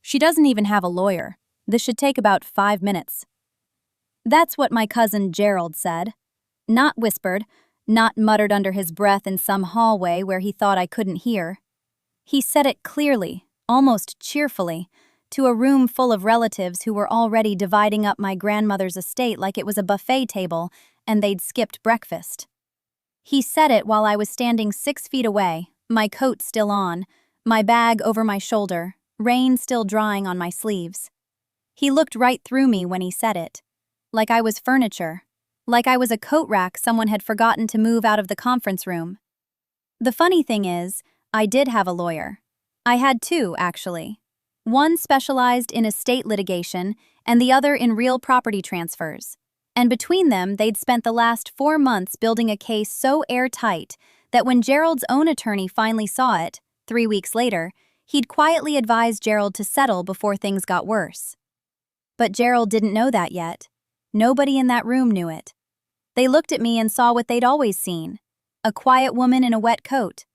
She doesn't even have a lawyer. This should take about 5 minutes. That's what my cousin Gerald said. Not whispered, not muttered under his breath in some hallway where he thought I couldn't hear. He said it clearly, almost cheerfully, to a room full of relatives who were already dividing up my grandmother's estate like it was a buffet table and they'd skipped breakfast. He said it while I was standing 6 feet away, my coat still on, my bag over my shoulder, rain still drying on my sleeves. He looked right through me when he said it. Like I was furniture. Like I was a coat rack someone had forgotten to move out of the conference room. The funny thing is, I did have a lawyer. I had two, actually. One specialized in estate litigation and the other in real property transfers. And between them, they'd spent the last 4 months building a case so airtight that when Gerald's own attorney finally saw it, 3 weeks later, he'd quietly advised Gerald to settle before things got worse. But Gerald didn't know that yet. Nobody in that room knew it. They looked at me and saw what they'd always seen. A quiet woman in a wet coat.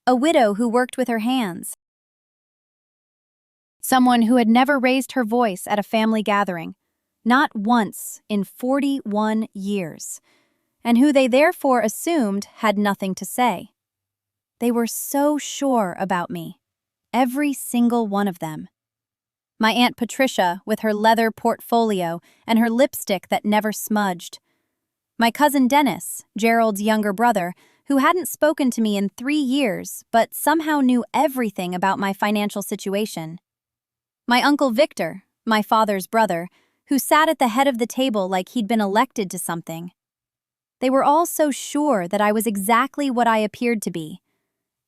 A widow who worked with her hands. Someone who had never raised her voice at a family gathering. Not once in 41 years. And who they therefore assumed had nothing to say. They were so sure about me. Every single one of them. My Aunt Patricia with her leather portfolio and her lipstick that never smudged. My cousin Dennis, Gerald's younger brother, who hadn't spoken to me in 3 years but somehow knew everything about my financial situation. My Uncle Victor, my father's brother, who sat at the head of the table like he'd been elected to something. They were all so sure that I was exactly what I appeared to be.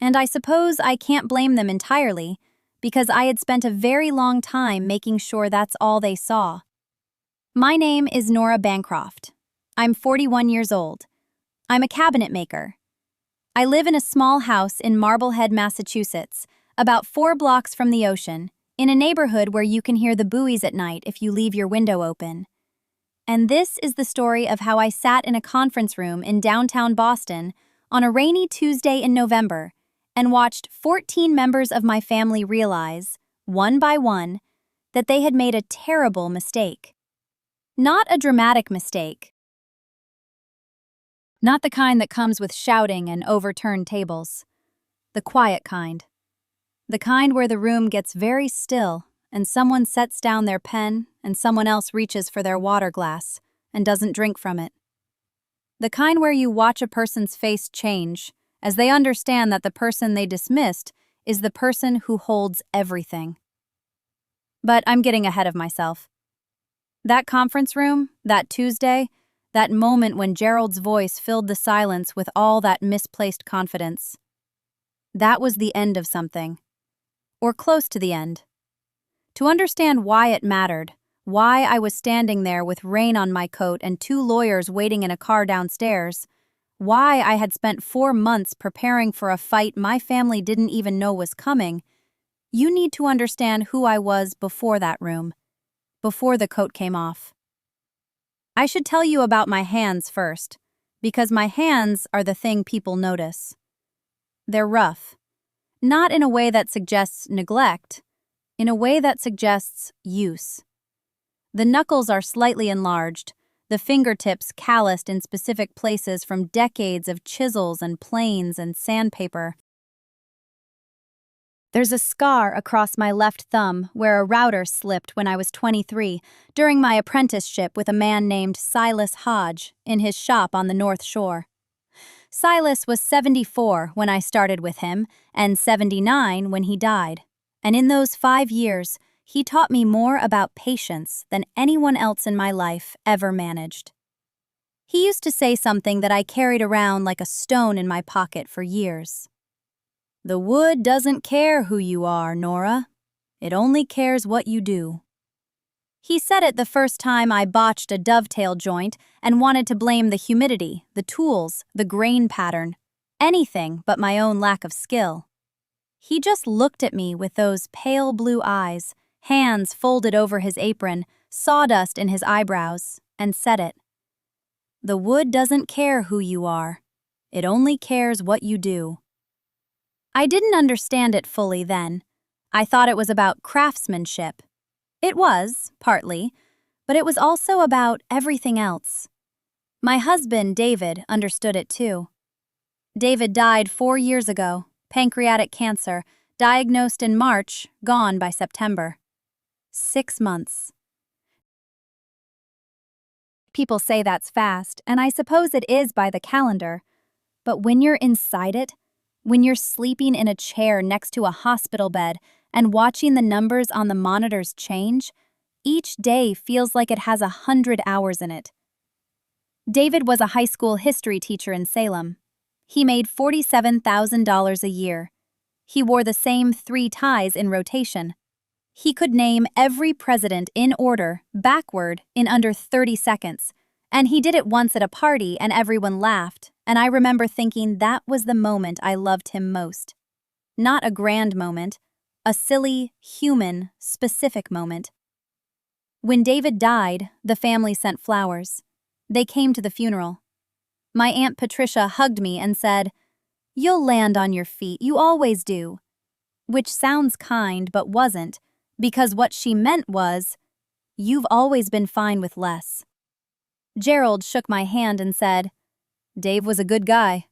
And I suppose I can't blame them entirely, because I had spent a very long time making sure that's all they saw. My name is Nora Bancroft. I'm 41 years old. I'm a cabinet maker. I live in a small house in Marblehead, Massachusetts, about 4 blocks from the ocean, in a neighborhood where you can hear the buoys at night if you leave your window open. And this is the story of how I sat in a conference room in downtown Boston on a rainy Tuesday in November and watched 14 members of my family realize, one by one, that they had made a terrible mistake. Not a dramatic mistake. Not the kind that comes with shouting and overturned tables. The quiet kind. The kind where the room gets very still and someone sets down their pen and someone else reaches for their water glass and doesn't drink from it. The kind where you watch a person's face change as they understand that the person they dismissed is the person who holds everything. But I'm getting ahead of myself. That conference room, that Tuesday, that moment when Gerald's voice filled the silence with all that misplaced confidence. That was the end of something. Or close to the end. To understand why it mattered, why I was standing there with rain on my coat and 2 lawyers waiting in a car downstairs, why I had spent 4 months preparing for a fight my family didn't even know was coming, you need to understand who I was before that room, before the coat came off. I should tell you about my hands first, because my hands are the thing people notice. They're rough, not in a way that suggests neglect, in a way that suggests use. The knuckles are slightly enlarged, the fingertips calloused in specific places from decades of chisels and planes and sandpaper. There's a scar across my left thumb where a router slipped when I was 23 during my apprenticeship with a man named Silas Hodge in his shop on the North Shore. Silas was 74 when I started with him and 79 when he died. And in those 5 years, he taught me more about patience than anyone else in my life ever managed. He used to say something that I carried around like a stone in my pocket for years. The wood doesn't care who you are, Nora. It only cares what you do. He said it the first time I botched a dovetail joint and wanted to blame the humidity, the tools, the grain pattern, anything but my own lack of skill. He just looked at me with those pale blue eyes, hands folded over his apron, sawdust in his eyebrows, and said it. The wood doesn't care who you are. It only cares what you do. I didn't understand it fully then. I thought it was about craftsmanship. It was, partly, but it was also about everything else. My husband, David, understood it too. David died 4 years ago, pancreatic cancer, diagnosed in March, gone by September. 6 months. People say that's fast, and I suppose it is by the calendar. But when you're inside it, when you're sleeping in a chair next to a hospital bed and watching the numbers on the monitors change, each day feels like it has 100 hours in it. David was a high school history teacher in Salem. He made $47,000 a year. He wore the same 3 ties in rotation. He could name every president in order, backward, in under 30 seconds. And he did it once at a party and everyone laughed, and I remember thinking that was the moment I loved him most. Not a grand moment, a silly, human, specific moment. When David died, the family sent flowers. They came to the funeral. My Aunt Patricia hugged me and said, "You'll land on your feet, you always do." Which sounds kind but wasn't, because what she meant was, "You've always been fine with less." Gerald shook my hand and said, "Dave was a good guy."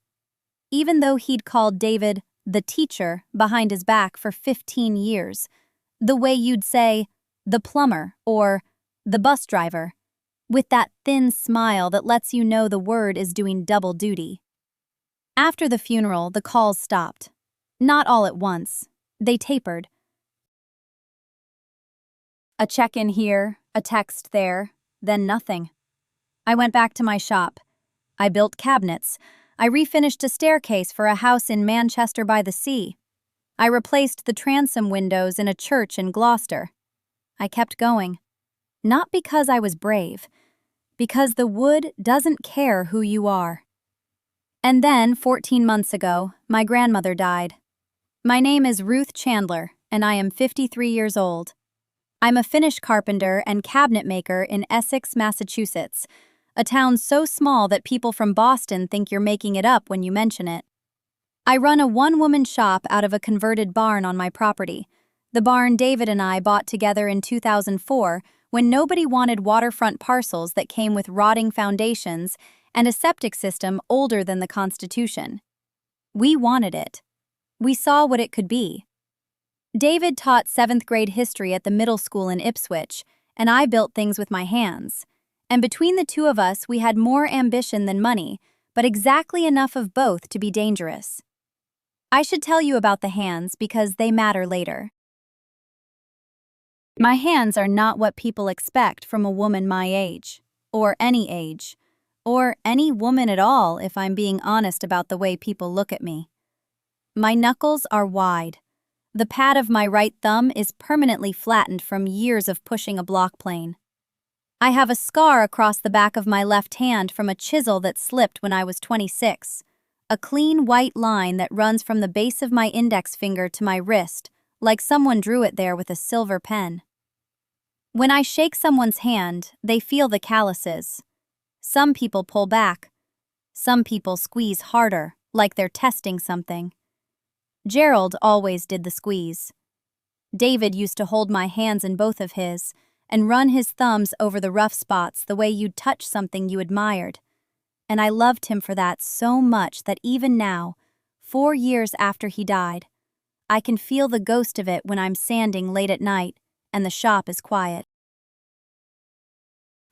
Even though he'd called David the teacher behind his back for 15 years, the way you'd say, the plumber or the bus driver, with that thin smile that lets you know the word is doing double duty. After the funeral, the calls stopped. Not all at once. They tapered. A check-in here, a text there, then nothing. I went back to my shop. I built cabinets. I refinished a staircase for a house in Manchester by the Sea. I replaced the transom windows in a church in Gloucester. I kept going. Not because I was brave, because the wood doesn't care who you are. And then, 14 months ago, my grandmother died. My name is Ruth Chandler, and I am 53 years old. I'm a Finnish carpenter and cabinet maker in Essex, Massachusetts, a town so small that people from Boston think you're making it up when you mention it. I run a one-woman shop out of a converted barn on my property, the barn David and I bought together in 2004 when nobody wanted waterfront parcels that came with rotting foundations and a septic system older than the Constitution. We wanted it. We saw what it could be. David taught 7th grade history at the middle school in Ipswich, and I built things with my hands. And between the two of us, we had more ambition than money, but exactly enough of both to be dangerous. I should tell you about the hands because they matter later. My hands are not what people expect from a woman my age, or any woman at all if I'm being honest about the way people look at me. My knuckles are wide. The pad of my right thumb is permanently flattened from years of pushing a block plane. I have a scar across the back of my left hand from a chisel that slipped when I was 26, a clean white line that runs from the base of my index finger to my wrist, like someone drew it there with a silver pen. When I shake someone's hand, they feel the calluses. Some people pull back. Some people squeeze harder, like they're testing something. Gerald always did the squeeze. David used to hold my hands in both of his and run his thumbs over the rough spots the way you'd touch something you admired. And I loved him for that so much that even now, 4 years after he died, I can feel the ghost of it when I'm sanding late at night and the shop is quiet.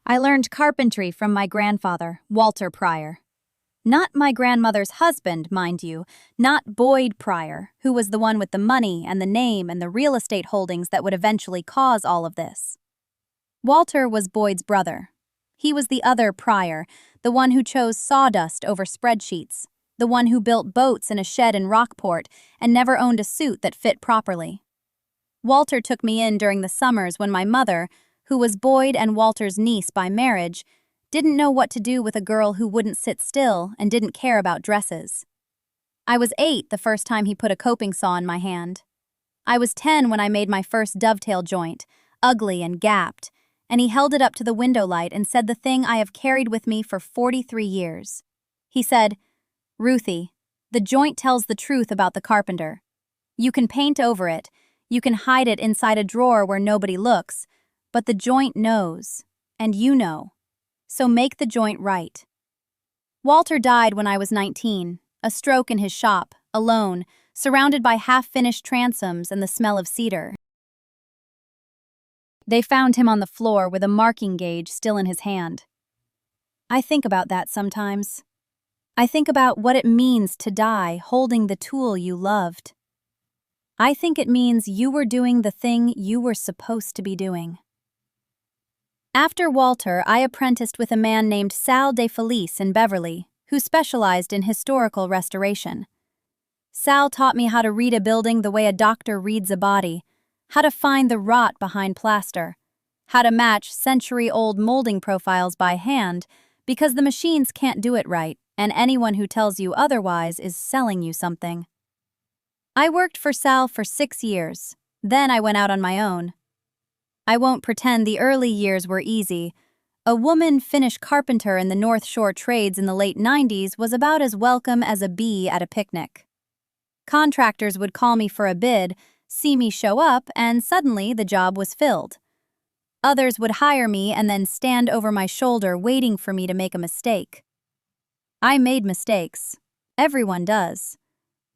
I learned carpentry from my grandfather, Walter Pryor. Not my grandmother's husband, mind you, not Boyd Pryor, who was the one with the money and the name and the real estate holdings that would eventually cause all of this. Walter was Boyd's brother. He was the other Pryor, the one who chose sawdust over spreadsheets, the one who built boats in a shed in Rockport and never owned a suit that fit properly. Walter took me in during the summers when my mother, who was Boyd and Walter's niece by marriage, didn't know what to do with a girl who wouldn't sit still and didn't care about dresses. I was 8 the first time he put a coping saw in my hand. I was 10 when I made my first dovetail joint, ugly and gapped, and he held it up to the window light and said the thing I have carried with me for 43 years. He said, "Ruthie, the joint tells the truth about the carpenter. You can paint over it. You can hide it inside a drawer where nobody looks, but the joint knows, and you know. So make the joint right. Walter died when I was 19, a stroke in his shop, alone, surrounded by half-finished transoms and the smell of cedar. They found him on the floor with a marking gauge still in his hand. I think about that sometimes. I think about what it means to die holding the tool you loved. I think it means you were doing the thing you were supposed to be doing. After Walter, I apprenticed with a man named Sal De Felice in Beverly, who specialized in historical restoration. Sal taught me how to read a building the way a doctor reads a body, how to find the rot behind plaster, how to match century-old molding profiles by hand, because the machines can't do it right, and anyone who tells you otherwise is selling you something. I worked for Sal for 6 years. Then I went out on my own. I won't pretend the early years were easy. A woman Finnish carpenter in the North Shore trades in the late 90s was about as welcome as a bee at a picnic. Contractors would call me for a bid, see me show up, and suddenly the job was filled. Others would hire me and then stand over my shoulder waiting for me to make a mistake. I made mistakes. Everyone does.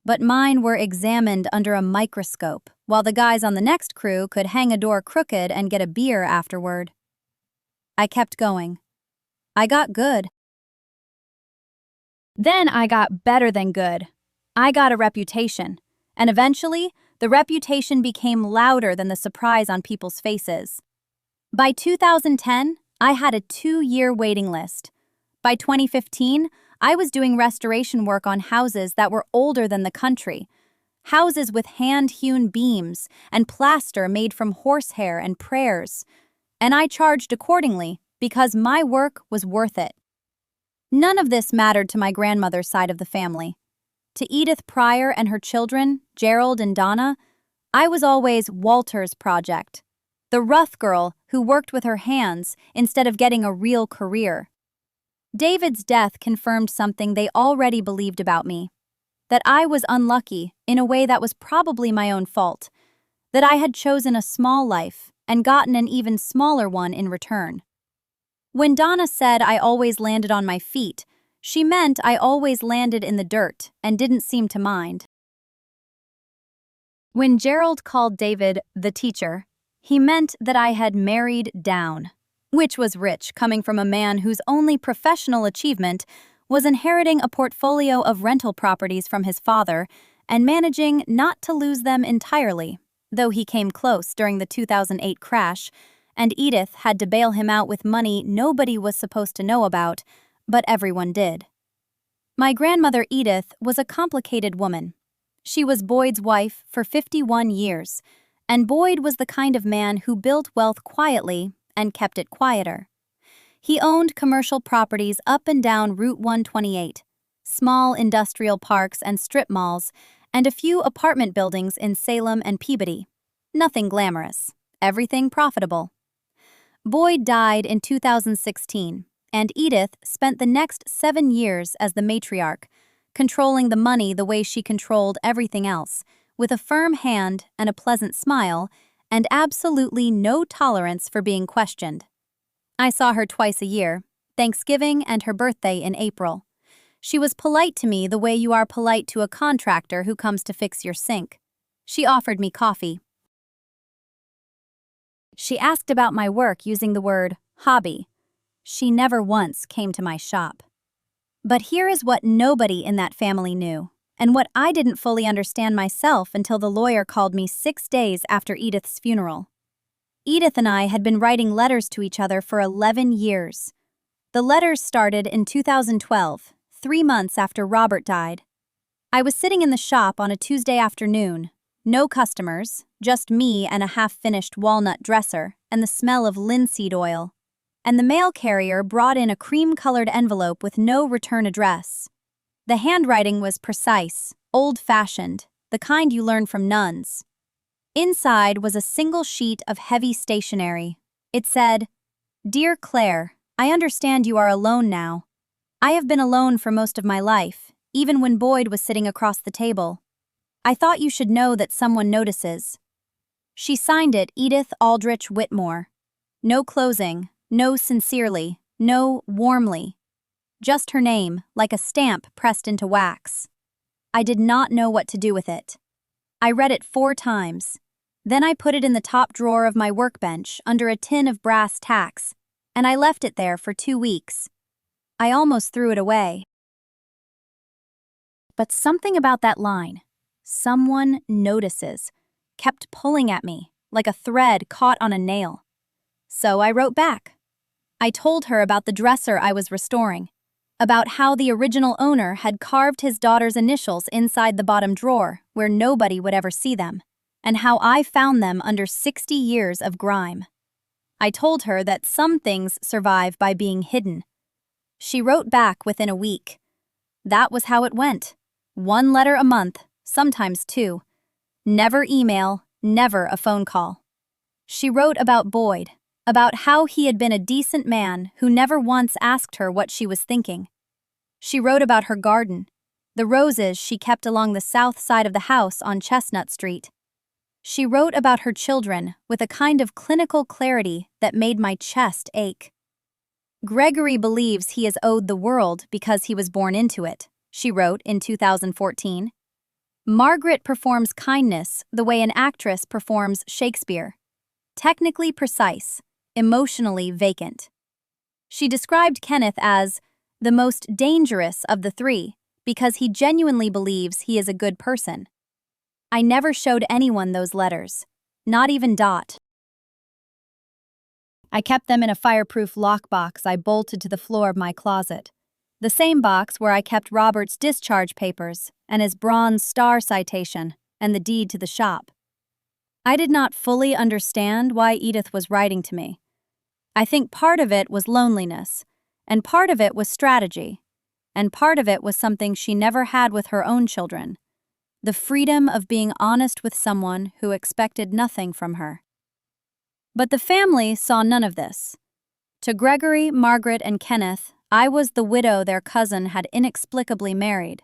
But mine were examined under a microscope, while the guys on the next crew could hang a door crooked and get a beer afterward. I kept going. I got good. Then I got better than good. I got a reputation, and eventually, the reputation became louder than the surprise on people's faces. By 2010, I had a 2-year waiting list. By 2015, I was doing restoration work on houses that were older than the country, houses with hand-hewn beams and plaster made from horsehair and prayers, and I charged accordingly because my work was worth it. None of this mattered to my grandmother's side of the family. To Edith Pryor and her children, Gerald and Donna, I was always Walter's project, the rough girl who worked with her hands instead of getting a real career. David's death confirmed something they already believed about me, that I was unlucky in a way that was probably my own fault, that I had chosen a small life and gotten an even smaller one in return. When Donna said I always landed on my feet, she meant I always landed in the dirt and didn't seem to mind. When Gerald called David the teacher, he meant that I had married down, which was rich coming from a man whose only professional achievement was inheriting a portfolio of rental properties from his father and managing not to lose them entirely, though he came close during the 2008 crash, and Edith had to bail him out with money nobody was supposed to know about, but everyone did. My grandmother Edith was a complicated woman. She was Boyd's wife for 51 years, and Boyd was the kind of man who built wealth quietly and kept it quieter. He owned commercial properties up and down Route 128, small industrial parks and strip malls, and a few apartment buildings in Salem and Peabody. Nothing glamorous, everything profitable. Boyd died in 2016, and Edith spent the next 7 years as the matriarch, controlling the money the way she controlled everything else, with a firm hand and a pleasant smile, and absolutely no tolerance for being questioned. I saw her twice a year, Thanksgiving and her birthday in April. She was polite to me the way you are polite to a contractor who comes to fix your sink. She offered me coffee. She asked about my work using the word hobby. She never once came to my shop. But here is what nobody in that family knew, and what I didn't fully understand myself until the lawyer called me 6 days after Edith's funeral. Edith and I had been writing letters to each other for 11 years. The letters started in 2012, 3 months after Robert died. I was sitting in the shop on a Tuesday afternoon. No customers, just me and a half-finished walnut dresser and the smell of linseed oil. And the mail carrier brought in a cream-colored envelope with no return address. The handwriting was precise, old-fashioned, the kind you learn from nuns. Inside was a single sheet of heavy stationery. It said, "Dear Claire, I understand you are alone now. I have been alone for most of my life, even when Boyd was sitting across the table. I thought you should know that someone notices. She signed it Edith Aldrich Whitmore. No closing, no sincerely, no warmly. Just her name, like a stamp pressed into wax. I did not know what to do with it. I read it 4 times. Then I put it in the top drawer of my workbench under a tin of brass tacks, and I left it there for 2 weeks. I almost threw it away. But something about that line, "someone notices," kept pulling at me, like a thread caught on a nail. So I wrote back. I told her about the dresser I was restoring, about how the original owner had carved his daughter's initials inside the bottom drawer where nobody would ever see them, and how I found them under 60 years of grime. I told her that some things survive by being hidden. She wrote back within a week. That was how it went. 1 letter a month, sometimes 2. Never email, never a phone call. She wrote about Boyd, about how he had been a decent man who never once asked her what she was thinking. She wrote about her garden, the roses she kept along the south side of the house on Chestnut Street. She wrote about her children with a kind of clinical clarity that made my chest ache. "Gregory believes he is owed the world because he was born into it," she wrote in 2014. "Margaret performs kindness the way an actress performs Shakespeare. Technically precise, emotionally vacant." She described Kenneth as the most dangerous of the 3 because he genuinely believes he is a good person. I never showed anyone those letters, not even Dot. I kept them in a fireproof lockbox I bolted to the floor of my closet, the same box where I kept Robert's discharge papers and his Bronze Star citation and the deed to the shop. I did not fully understand why Edith was writing to me. I think part of it was loneliness, and part of it was strategy, and part of it was something she never had with her own children: the freedom of being honest with someone who expected nothing from her. But the family saw none of this. To Gregory, Margaret, and Kenneth, I was the widow their cousin had inexplicably married,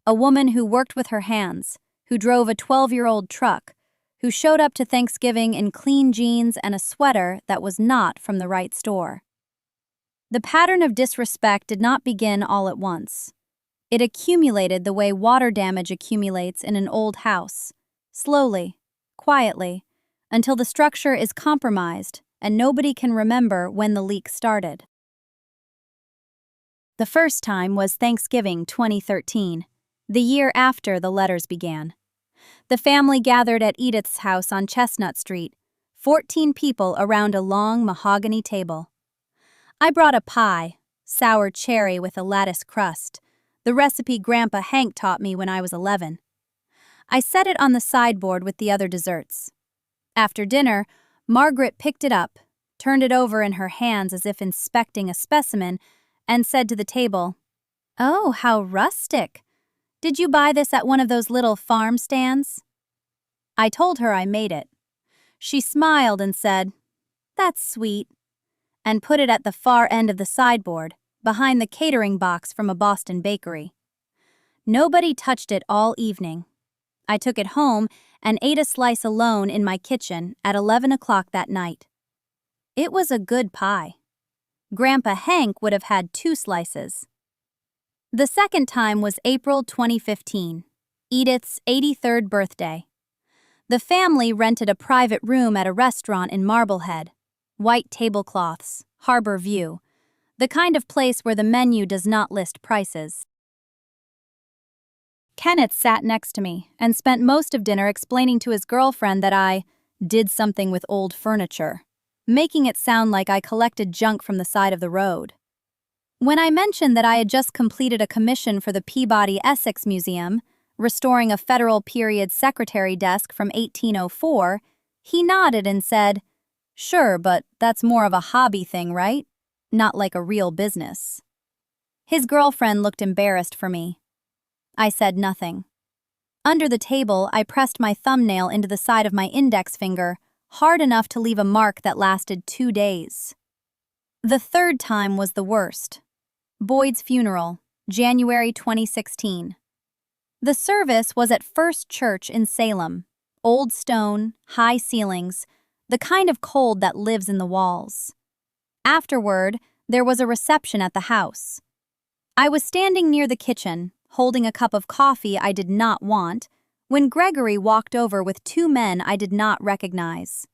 a woman who worked with her hands, who drove a 12-year-old truck, who showed up to Thanksgiving in clean jeans and a sweater that was not from the right store. The pattern of disrespect did not begin all at once. It accumulated the way water damage accumulates in an old house, slowly, quietly, until the structure is compromised and nobody can remember when the leak started. The first time was Thanksgiving 2013, the year after the letters began. The family gathered at Edith's house on Chestnut Street, 14 people around a long mahogany table. I brought a pie, sour cherry with a lattice crust, the recipe Grandpa Hank taught me when I was 11. I set it on the sideboard with the other desserts. After dinner, Margaret picked it up, turned it over in her hands as if inspecting a specimen, and said to the table, "Oh, how rustic! Did you buy this at one of those little farm stands?" I told her I made it. She smiled and said, "That's sweet," and put it at the far end of the sideboard, behind the catering box from a Boston bakery. Nobody touched it all evening. I took it home and ate a slice alone in my kitchen at 11 o'clock that night. It was a good pie. Grandpa Hank would have had 2 slices. The second time was April 2015, Edith's 83rd birthday. The family rented a private room at a restaurant in Marblehead. White tablecloths, harbor view, the kind of place where the menu does not list prices. Kenneth sat next to me and spent most of dinner explaining to his girlfriend that I did something with old furniture, making it sound like I collected junk from the side of the road. When I mentioned that I had just completed a commission for the Peabody Essex Museum, restoring a Federal period secretary desk from 1804, he nodded and said, "Sure, but that's more of a hobby thing, right? Not like a real business." His girlfriend looked embarrassed for me. I said nothing. Under the table, I pressed my thumbnail into the side of my index finger, hard enough to leave a mark that lasted 2 days. The third time was the worst. Boyd's funeral, January 2016. The service was at First Church in Salem, Old stone, high ceilings, the kind of cold that lives in the walls. Afterward, there was a reception at the house. I was standing near the kitchen, holding a cup of coffee I did not want, when Gregory walked over with two men I did not recognize.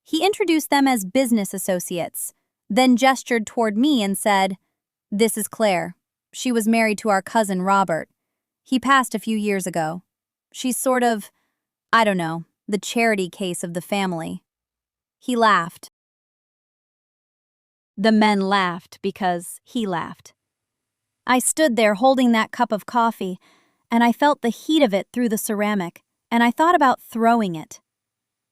He introduced them as business associates, then gestured toward me and said, "This is Claire. She was married to our cousin Robert. He passed a few years ago. She's sort of, I don't know, the charity case of the family." He laughed. The men laughed because he laughed. I stood there holding that cup of coffee, and I felt the heat of it through the ceramic, and I thought about throwing it.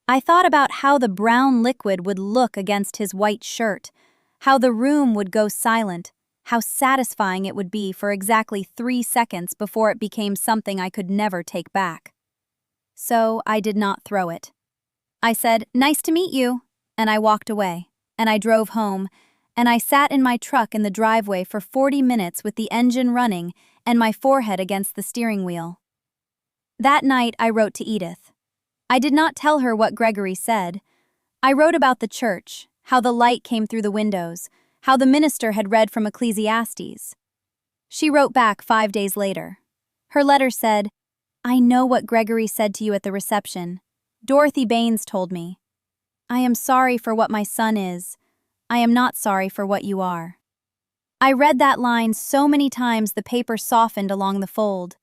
I thought about how the brown liquid would look against his white shirt, how the room would go silent, how satisfying it would be for exactly 3 seconds before it became something I could never take back. So I did not throw it. I said, "Nice to meet you," and I walked away, and I drove home, and I sat in my truck in the driveway for 40 minutes with the engine running and my forehead against the steering wheel. That night I wrote to Edith. I did not tell her what Gregory said. I wrote about the church, how the light came through the windows, how the minister had read from Ecclesiastes. She wrote back 5 days later. Her letter said, "I know what Gregory said to you at the reception. Dorothy Baines told me. I am sorry for what my son is. I am not sorry for what you are." I read that line so many times the paper softened along the fold.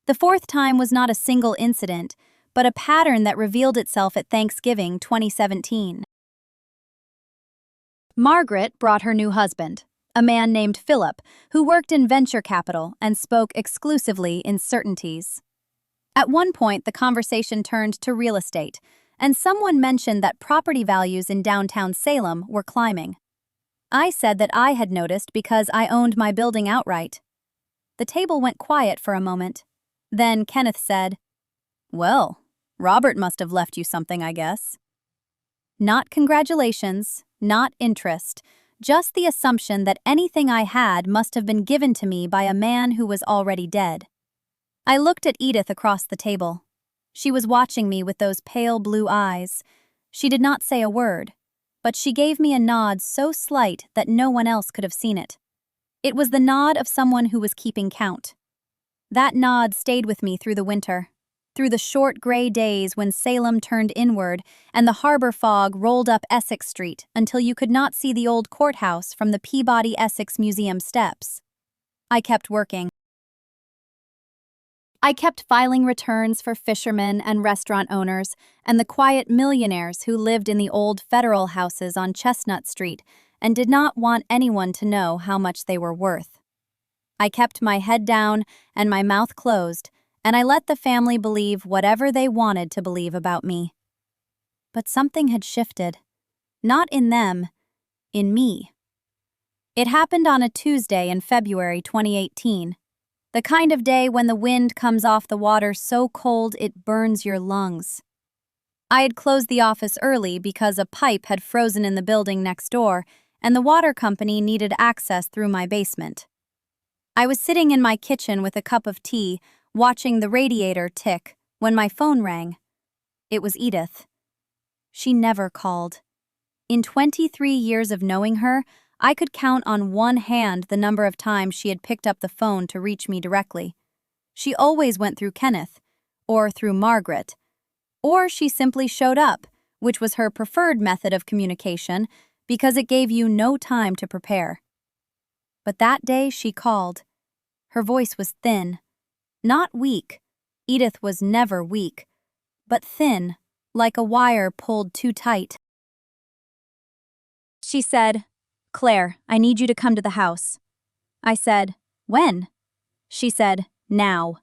The fourth time was not a single incident, but a pattern that revealed itself at Thanksgiving 2017. Margaret brought her new husband, a man named Philip, who worked in venture capital and spoke exclusively in certainties. At one point, the conversation turned to real estate, and someone mentioned that property values in downtown Salem were climbing. I said that I had noticed because I owned my building outright. The table went quiet for a moment. Then Kenneth said, "Well, Robert must have left you something, I guess." Not congratulations, not interest, just the assumption that anything I had must have been given to me by a man who was already dead. I looked at Edith across the table. She was watching me with those pale blue eyes. She did not say a word, but she gave me a nod so slight that no one else could have seen it. It was the nod of someone who was keeping count. That nod stayed with me through the winter, through the short gray days when Salem turned inward and the harbor fog rolled up Essex Street until you could not see the old courthouse from the Peabody Essex Museum steps. I kept working. I kept filing returns for fishermen and restaurant owners and the quiet millionaires who lived in the old federal houses on Chestnut Street and did not want anyone to know how much they were worth. I kept my head down and my mouth closed, and I let the family believe whatever they wanted to believe about me. But something had shifted. Not in them, in me. It happened on a Tuesday in February 2018. The kind of day when the wind comes off the water so cold it burns your lungs. I had closed the office early because a pipe had frozen in the building next door, and the water company needed access through my basement. I was sitting in my kitchen with a cup of tea, watching the radiator tick, when my phone rang. It was Edith. She never called. In 23 years of knowing her, I could count on one hand the number of times she had picked up the phone to reach me directly. She always went through Kenneth, or through Margaret, or she simply showed up, which was her preferred method of communication because it gave you no time to prepare. But that day she called. Her voice was thin, not weak. Edith was never weak, but thin, like a wire pulled too tight. She said, "Claire, I need you to come to the house." I said, "When?" She said, "Now."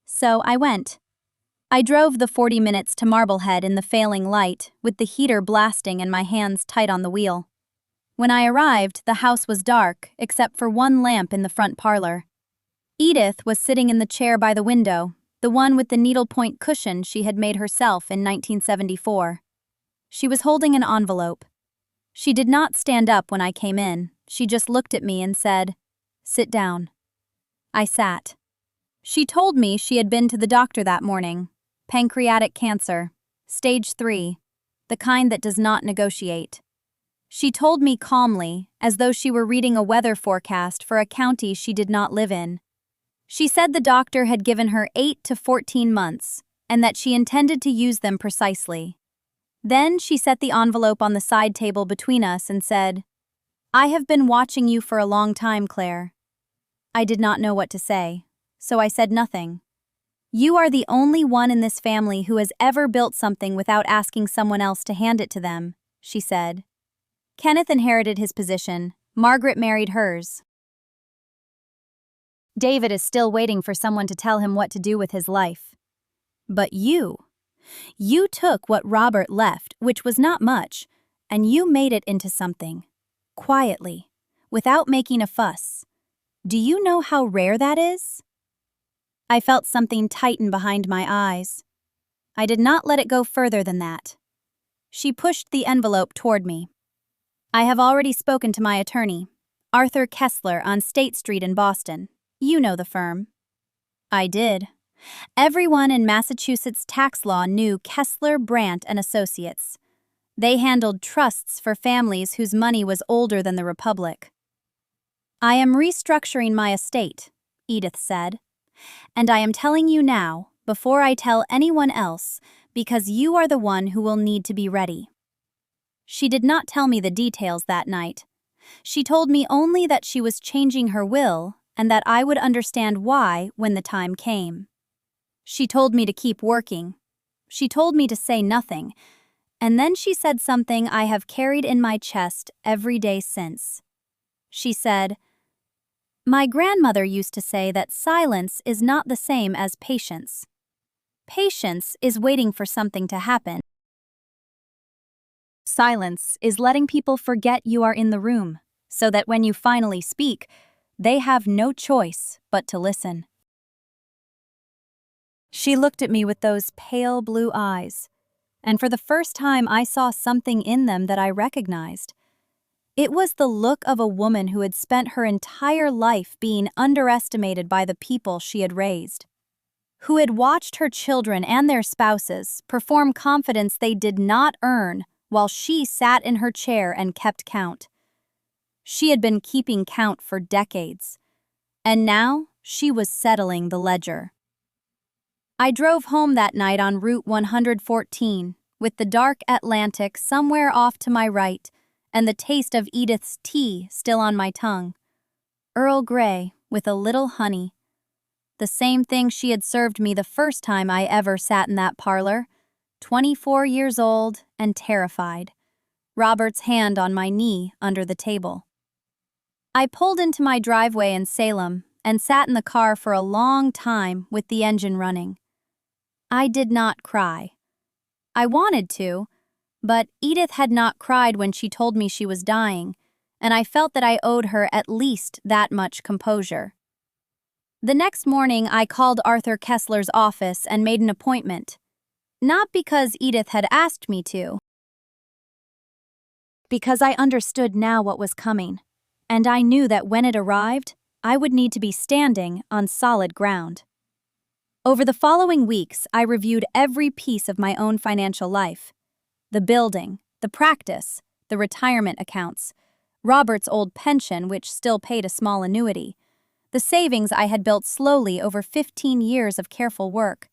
So I went. I drove the 40 minutes to Marblehead in the failing light, with the heater blasting and my hands tight on the wheel. When I arrived, the house was dark, except for one lamp in the front parlor. Edith was sitting in the chair by the window, the one with the needlepoint cushion she had made herself in 1974. She was holding an envelope. She did not stand up when I came in. She just looked at me and said, "Sit down." I sat. She told me she had been to the doctor that morning. Pancreatic cancer. Stage 3. The kind that does not negotiate. She told me calmly, as though she were reading a weather forecast for a county she did not live in. She said the doctor had given her 8 to 14 months, and that she intended to use them precisely. Then she set the envelope on the side table between us and said, "I have been watching you for a long time, Claire." I did not know what to say, so I said nothing. "You are the only one in this family who has ever built something without asking someone else to hand it to them," she said. Kenneth inherited his position. Margaret married hers. David is still waiting for someone to tell him what to do with his life. But you took what Robert left, which was not much, and you made it into something. Quietly, without making a fuss. Do you know how rare that is? I felt something tighten behind my eyes. I did not let it go further than that. She pushed the envelope toward me. "I have already spoken to my attorney, Arthur Kessler on State Street in Boston. You know the firm." I did. Everyone in Massachusetts tax law knew Kessler, Brandt and Associates. They handled trusts for families whose money was older than the Republic. "I am restructuring my estate," Edith said. "And I am telling you now, before I tell anyone else, because you are the one who will need to be ready." She did not tell me the details that night. She told me only that she was changing her will and that I would understand why when the time came. She told me to keep working. She told me to say nothing. And then she said something I have carried in my chest every day since. She said, "My grandmother used to say that silence is not the same as patience. Patience is waiting for something to happen. Silence is letting people forget you are in the room, so that when you finally speak, they have no choice but to listen." She looked at me with those pale blue eyes, and for the first time I saw something in them that I recognized. It was the look of a woman who had spent her entire life being underestimated by the people she had raised, who had watched her children and their spouses perform confidence they did not earn while she sat in her chair and kept count. She had been keeping count for decades, and now she was settling the ledger. I drove home that night on Route 114, with the dark Atlantic somewhere off to my right and the taste of Edith's tea still on my tongue. Earl Grey with a little honey. The same thing she had served me the first time I ever sat in that parlor, 24 years old and terrified. Robert's hand on my knee under the table. I pulled into my driveway in Salem and sat in the car for a long time with the engine running. I did not cry. I wanted to, but Edith had not cried when she told me she was dying, and I felt that I owed her at least that much composure. The next morning, I called Arthur Kessler's office and made an appointment. Not because Edith had asked me to, because I understood now what was coming, and I knew that when it arrived, I would need to be standing on solid ground. Over the following weeks, I reviewed every piece of my own financial life. The building, the practice, the retirement accounts, Robert's old pension, which still paid a small annuity, the savings I had built slowly over 15 years of careful work.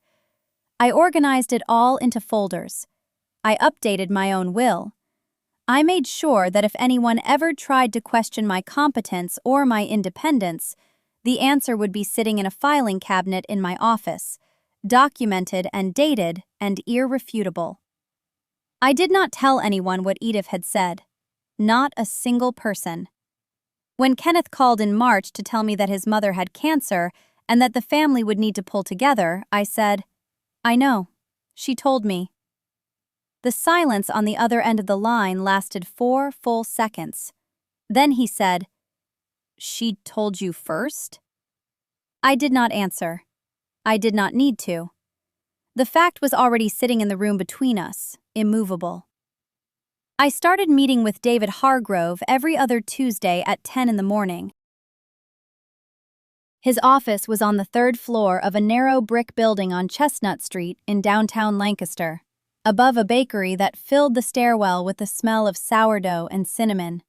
I organized it all into folders. I updated my own will. I made sure that if anyone ever tried to question my competence or my independence, the answer would be sitting in a filing cabinet in my office, documented and dated and irrefutable. I did not tell anyone what Edith had said. Not a single person. When Kenneth called in March to tell me that his mother had cancer and that the family would need to pull together, I said, "I know. She told me." The silence on the other end of the line lasted 4 full seconds. Then he said, "She told you first?" I did not answer. I did not need to. The fact was already sitting in the room between us, immovable. I started meeting with David Hargrove every other Tuesday at 10 in the morning. His office was on the third floor of a narrow brick building on Chestnut Street in downtown Lancaster, above a bakery that filled the stairwell with the smell of sourdough and cinnamon.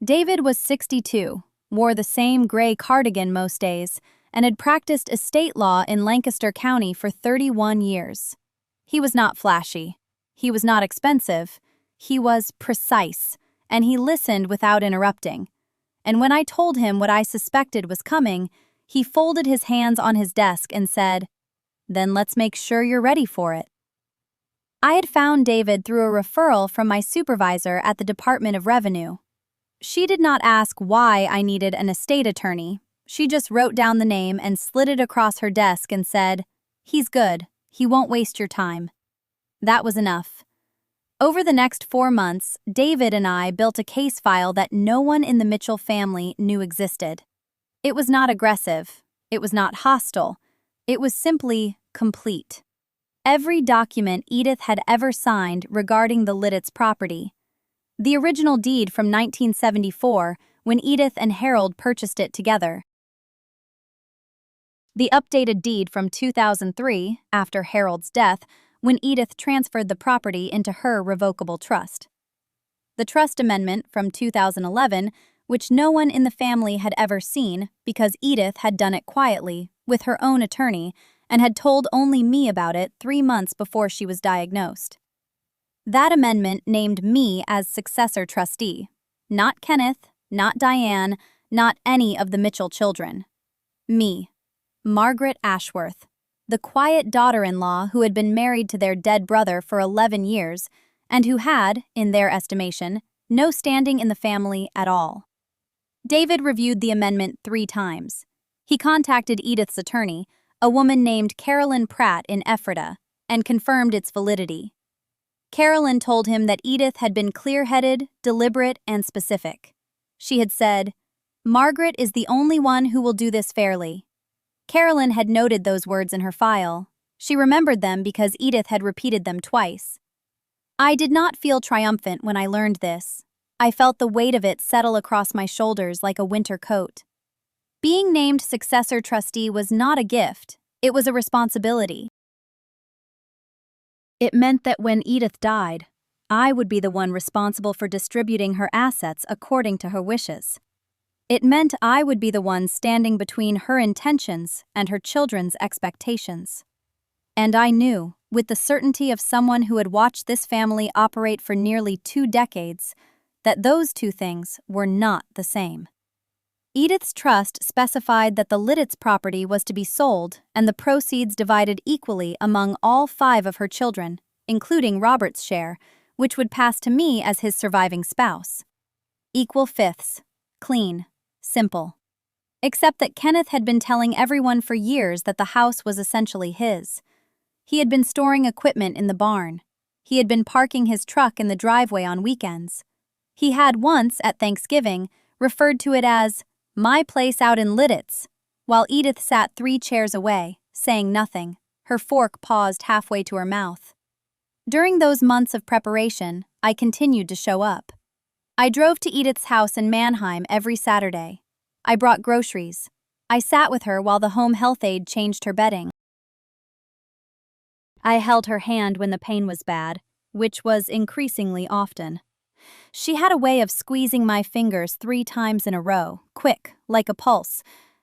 David was 62, wore the same gray cardigan most days, and had practiced estate law in Lancaster County for 31 years. He was not flashy. He was not expensive. He was precise, and he listened without interrupting. And when I told him what I suspected was coming, he folded his hands on his desk and said, "Then let's make sure you're ready for it." I had found David through a referral from my supervisor at the Department of Revenue. She did not ask why I needed an estate attorney. She just wrote down the name and slid it across her desk and said, "He's good. He won't waste your time." That was enough. Over the next 4 months, David and I built a case file that no one in the Mitchell family knew existed. It was not aggressive. It was not hostile. It was simply complete. Every document Edith had ever signed regarding the Lidditz property. The original deed from 1974, when Edith and Harold purchased it together. The updated deed from 2003, after Harold's death, when Edith transferred the property into her revocable trust. The trust amendment from 2011, which no one in the family had ever seen because Edith had done it quietly, with her own attorney, and had told only me about it 3 months before she was diagnosed. That amendment named me as successor trustee. Not Kenneth, not Diane, not any of the Mitchell children. Me, Margaret Ashworth, the quiet daughter-in-law who had been married to their dead brother for 11 years, and who had, in their estimation, no standing in the family at all. David reviewed the amendment 3 times. He contacted Edith's attorney, a woman named Carolyn Pratt in Ephrata, and confirmed its validity. Carolyn told him that Edith had been clear-headed, deliberate, and specific. She had said, "Margaret is the only one who will do this fairly." Carolyn had noted those words in her file. She remembered them because Edith had repeated them twice. I did not feel triumphant when I learned this. I felt the weight of it settle across my shoulders like a winter coat. Being named successor trustee was not a gift, it was a responsibility. It meant that when Edith died, I would be the one responsible for distributing her assets according to her wishes. It meant I would be the one standing between her intentions and her children's expectations. And I knew, with the certainty of someone who had watched this family operate for nearly 2 decades, that those 2 things were not the same. Edith's trust specified that the Lidditz property was to be sold and the proceeds divided equally among all 5 of her children, including Robert's share, which would pass to me as his surviving spouse. Equal fifths. Clean. Simple. Except that Kenneth had been telling everyone for years that the house was essentially his. He had been storing equipment in the barn. He had been parking his truck in the driveway on weekends. He had once, at Thanksgiving, referred to it as "my place out in Lidditz," while Edith sat 3 chairs away, saying nothing, her fork paused halfway to her mouth. During those months of preparation, I continued to show up. I drove to Edith's house in Mannheim every Saturday. I brought groceries. I sat with her while the home health aide changed her bedding. I held her hand when the pain was bad, which was increasingly often. She had a way of squeezing my fingers 3 times in a row, quick, like a pulse,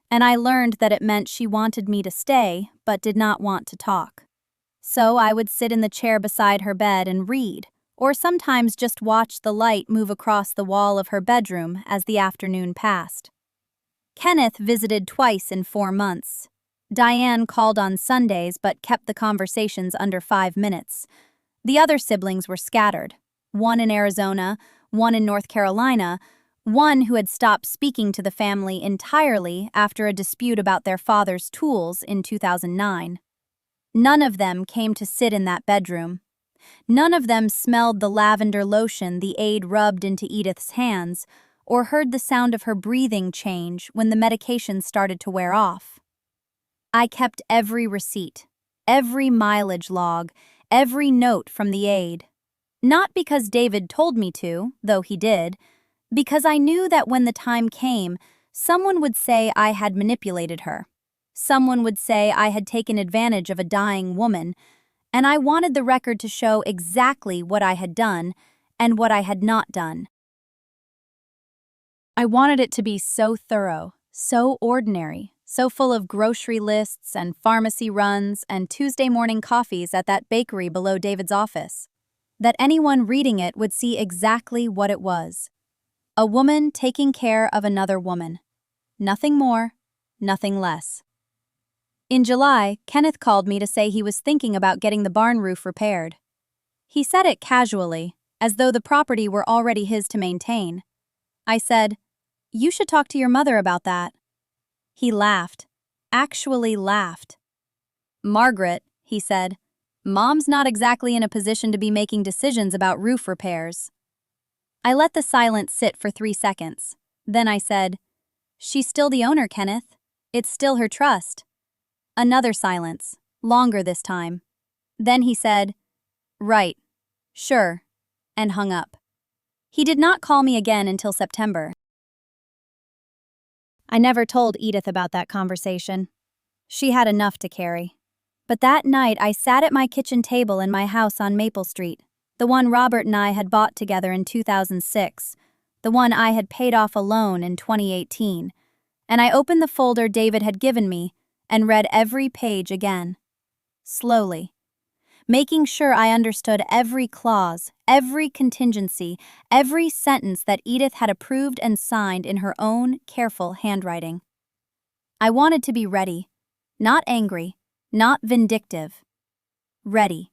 and I learned that it meant she wanted me to stay, but did not want to talk. So I would sit in the chair beside her bed and read, or sometimes just watch the light move across the wall of her bedroom as the afternoon passed. Kenneth visited twice in 4 months. Diane called on Sundays but kept the conversations under 5 minutes. The other siblings were scattered. One in Arizona, one in North Carolina, one who had stopped speaking to the family entirely after a dispute about their father's tools in 2009. None of them came to sit in that bedroom. None of them smelled the lavender lotion the aide rubbed into Edith's hands, or heard the sound of her breathing change when the medication started to wear off. I kept every receipt, every mileage log, every note from the aide. Not because David told me to, though he did, because I knew that when the time came, Someone would say I had manipulated her. Someone would say I had taken advantage of a dying woman, and I wanted the record to show exactly what I had done and what I had not done. I wanted it to be so thorough, so ordinary, so full of grocery lists and pharmacy runs and Tuesday morning coffees at that bakery below David's office, that anyone reading it would see exactly what it was. A woman taking care of another woman. Nothing more, nothing less. In July, Kenneth called me to say he was thinking about getting the barn roof repaired. He said it casually, as though the property were already his to maintain. I said, "You should talk to your mother about that." He laughed, actually laughed. "Margaret," he said, "Mom's not exactly in a position to be making decisions about roof repairs." I let the silence sit for 3 seconds. Then I said, "She's still the owner, Kenneth. It's still her trust." Another silence, longer this time. Then he said, "Right, sure," and hung up. He did not call me again until September. I never told Edith about that conversation. She had enough to carry. But that night I sat at my kitchen table in my house on Maple Street, the one Robert and I had bought together in 2006, the one I had paid off alone in 2018, and I opened the folder David had given me and read every page again. Slowly. Making sure I understood every clause, every contingency, every sentence that Edith had approved and signed in her own careful handwriting. I wanted to be ready, not angry, not vindictive. Ready.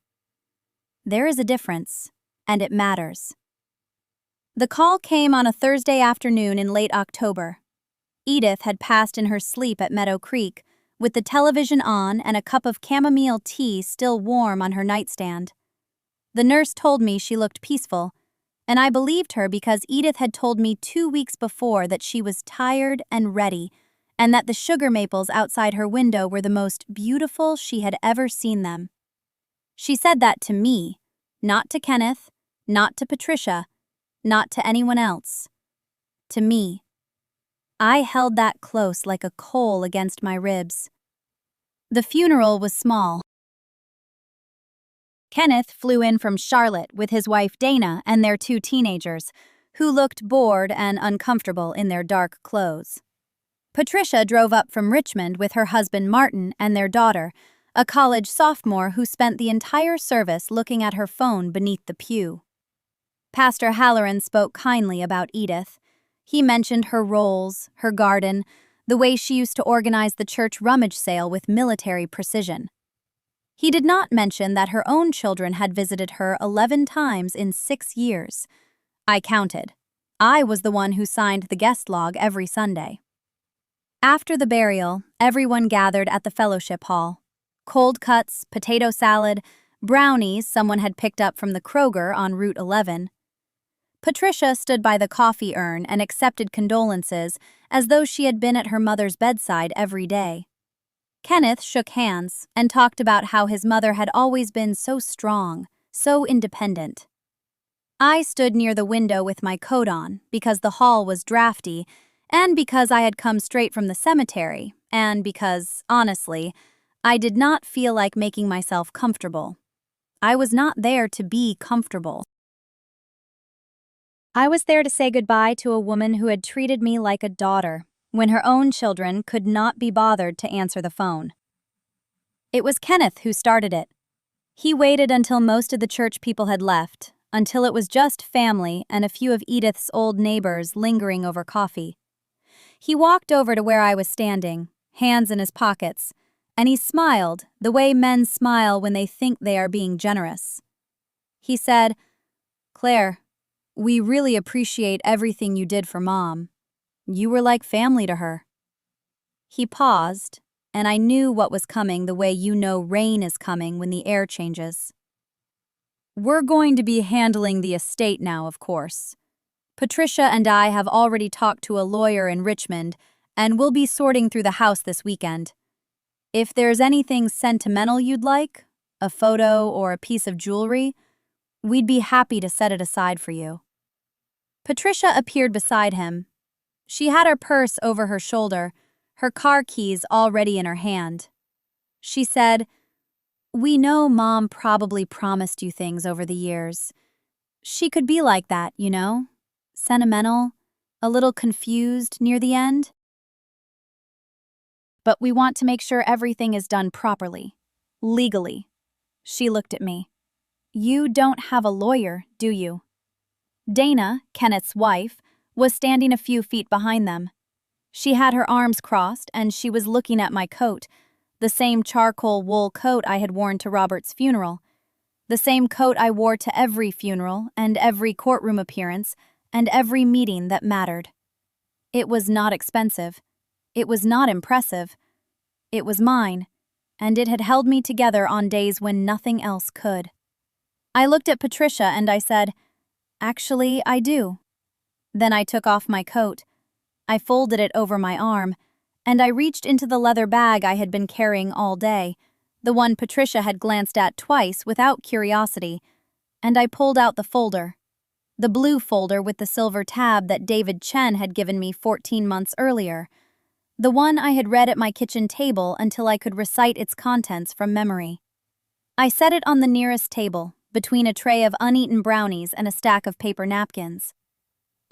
There is a difference, and it matters. The call came on a Thursday afternoon in late October. Edith had passed in her sleep at Meadow Creek, with the television on and a cup of chamomile tea still warm on her nightstand. The nurse told me she looked peaceful, and I believed her because Edith had told me 2 weeks before that she was tired and ready, and that the sugar maples outside her window were the most beautiful she had ever seen them. She said that to me, not to Kenneth, not to Patricia, not to anyone else. To me. I held that close like a coal against my ribs. The funeral was small. Kenneth flew in from Charlotte with his wife Dana and their 2 teenagers, who looked bored and uncomfortable in their dark clothes. Patricia drove up from Richmond with her husband Martin and their daughter, a college sophomore who spent the entire service looking at her phone beneath the pew. Pastor Halloran spoke kindly about Edith. He mentioned her roles, her garden, the way she used to organize the church rummage sale with military precision. He did not mention that her own children had visited her 11 times in 6 years. I counted. I was the one who signed the guest log every Sunday. After the burial, everyone gathered at the fellowship hall. Cold cuts, potato salad, brownies someone had picked up from the Kroger on Route 11. Patricia stood by the coffee urn and accepted condolences as though she had been at her mother's bedside every day. Kenneth shook hands and talked about how his mother had always been so strong, so independent. I stood near the window with my coat on because the hall was drafty, and because I had come straight from the cemetery, and because, honestly, I did not feel like making myself comfortable. I was not there to be comfortable. I was there to say goodbye to a woman who had treated me like a daughter, when her own children could not be bothered to answer the phone. It was Kenneth who started it. He waited until most of the church people had left, until it was just family and a few of Edith's old neighbors lingering over coffee. He walked over to where I was standing, hands in his pockets, and he smiled the way men smile when they think they are being generous. He said, "Claire, we really appreciate everything you did for Mom. You were like family to her." He paused, and I knew what was coming the way you know rain is coming when the air changes. "We're going to be handling the estate now, of course. Patricia and I have already talked to a lawyer in Richmond, and we'll be sorting through the house this weekend. If there's anything sentimental you'd like, a photo or a piece of jewelry, we'd be happy to set it aside for you." Patricia appeared beside him. She had her purse over her shoulder, her car keys already in her hand. She said, "We know Mom probably promised you things over the years. She could be like that, you know? Sentimental, a little confused near the end. But we want to make sure everything is done properly, legally." She looked at me. "You don't have a lawyer, do you?" Dana, Kenneth's wife, was standing a few feet behind them. She had her arms crossed and she was looking at my coat, the same charcoal wool coat I had worn to Robert's funeral, the same coat I wore to every funeral and every courtroom appearance and every meeting that mattered. It was not expensive. It was not impressive. It was mine, and it had held me together on days when nothing else could. I looked at Patricia and I said, "Actually, I do." Then I took off my coat. I folded it over my arm, and I reached into the leather bag I had been carrying all day, the one Patricia had glanced at twice without curiosity, and I pulled out the folder. The blue folder with the silver tab that David Chen had given me 14 months earlier. The one I had read at my kitchen table until I could recite its contents from memory. I set it on the nearest table, between a tray of uneaten brownies and a stack of paper napkins.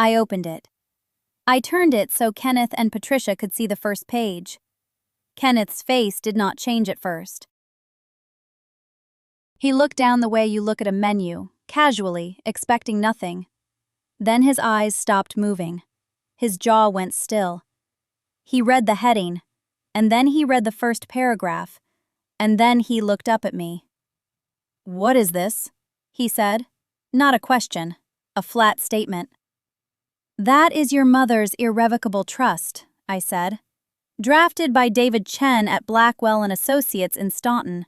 I opened it. I turned it so Kenneth and Patricia could see the first page. Kenneth's face did not change at first. He looked down the way you look at a menu, casually, expecting nothing. Then his eyes stopped moving. His jaw went still. He read the heading, and then he read the first paragraph, and then he looked up at me. "What is this?" he said. Not a question, a flat statement. "That is your mother's irrevocable trust," I said. "Drafted by David Chen at Blackwell & Associates in Staunton.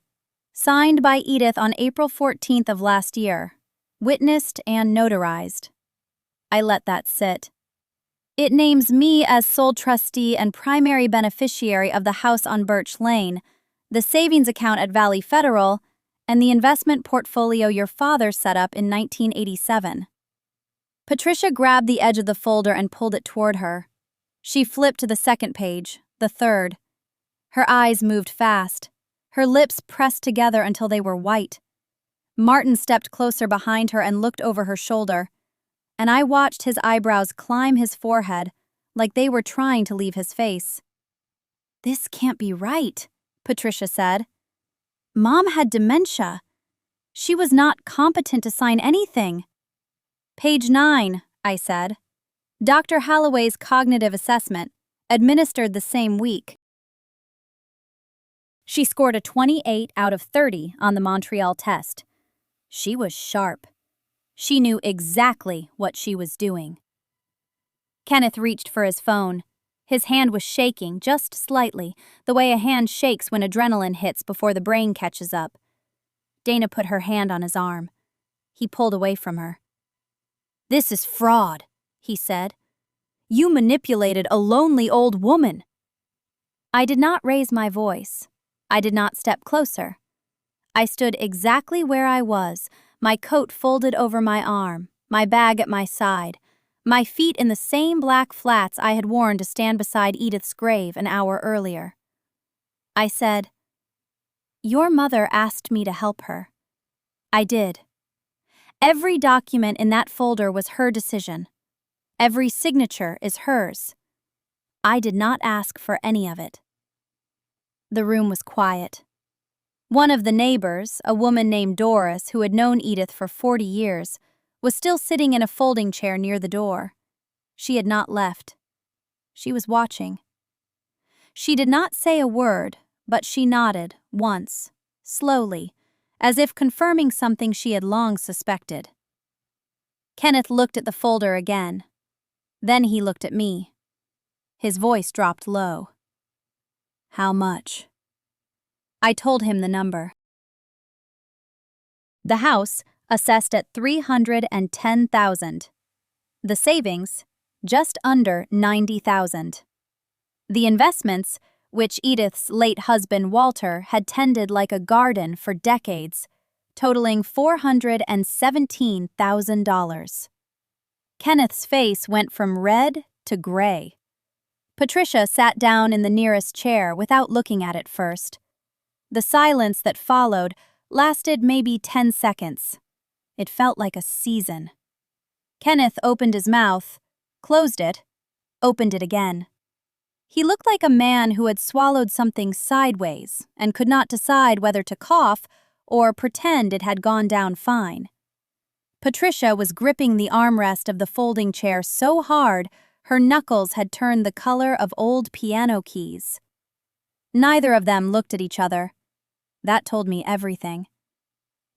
Signed by Edith on April 14th of last year. Witnessed and notarized." I let that sit. "It names me as sole trustee and primary beneficiary of the house on Birch Lane, the savings account at Valley Federal, and the investment portfolio your father set up in 1987. Patricia grabbed the edge of the folder and pulled it toward her. She flipped to the second page, the third. Her eyes moved fast. Her lips pressed together until they were white. Martin stepped closer behind her and looked over her shoulder, and I watched his eyebrows climb his forehead like they were trying to leave his face. "This can't be right," Patricia said. "Mom had dementia. She was not competent to sign anything." "Page 9, I said. "Dr. Holloway's cognitive assessment, administered the same week." She scored a 28 out of 30 on the Montreal test. She was sharp. She knew exactly what she was doing. Kenneth reached for his phone. His hand was shaking just slightly, the way a hand shakes when adrenaline hits before the brain catches up. Dana put her hand on his arm. He pulled away from her. "This is fraud," he said. "You manipulated a lonely old woman." I did not raise my voice. I did not step closer. I stood exactly where I was, my coat folded over my arm, my bag at my side, my feet in the same black flats I had worn to stand beside Edith's grave an hour earlier. I said, "Your mother asked me to help her. I did. Every document in that folder was her decision. Every signature is hers. I did not ask for any of it." The room was quiet. One of the neighbors, a woman named Doris who had known Edith for 40 years, was still sitting in a folding chair near the door. She had not left. She was watching. She did not say a word, but she nodded once, slowly, as if confirming something she had long suspected. Kenneth looked at the folder again. Then he looked at me. His voice dropped low. "How much?" I told him the number. The house, assessed at $310,000. The savings, just under $90,000. The investments, which Edith's late husband Walter had tended like a garden for decades, totaling $417,000. Kenneth's face went from red to gray. Patricia sat down in the nearest chair without looking at it first. The silence that followed lasted maybe 10 seconds. It felt like a season. Kenneth opened his mouth, closed it, opened it again. He looked like a man who had swallowed something sideways and could not decide whether to cough or pretend it had gone down fine. Patricia was gripping the armrest of the folding chair so hard her knuckles had turned the color of old piano keys. Neither of them looked at each other. That told me everything.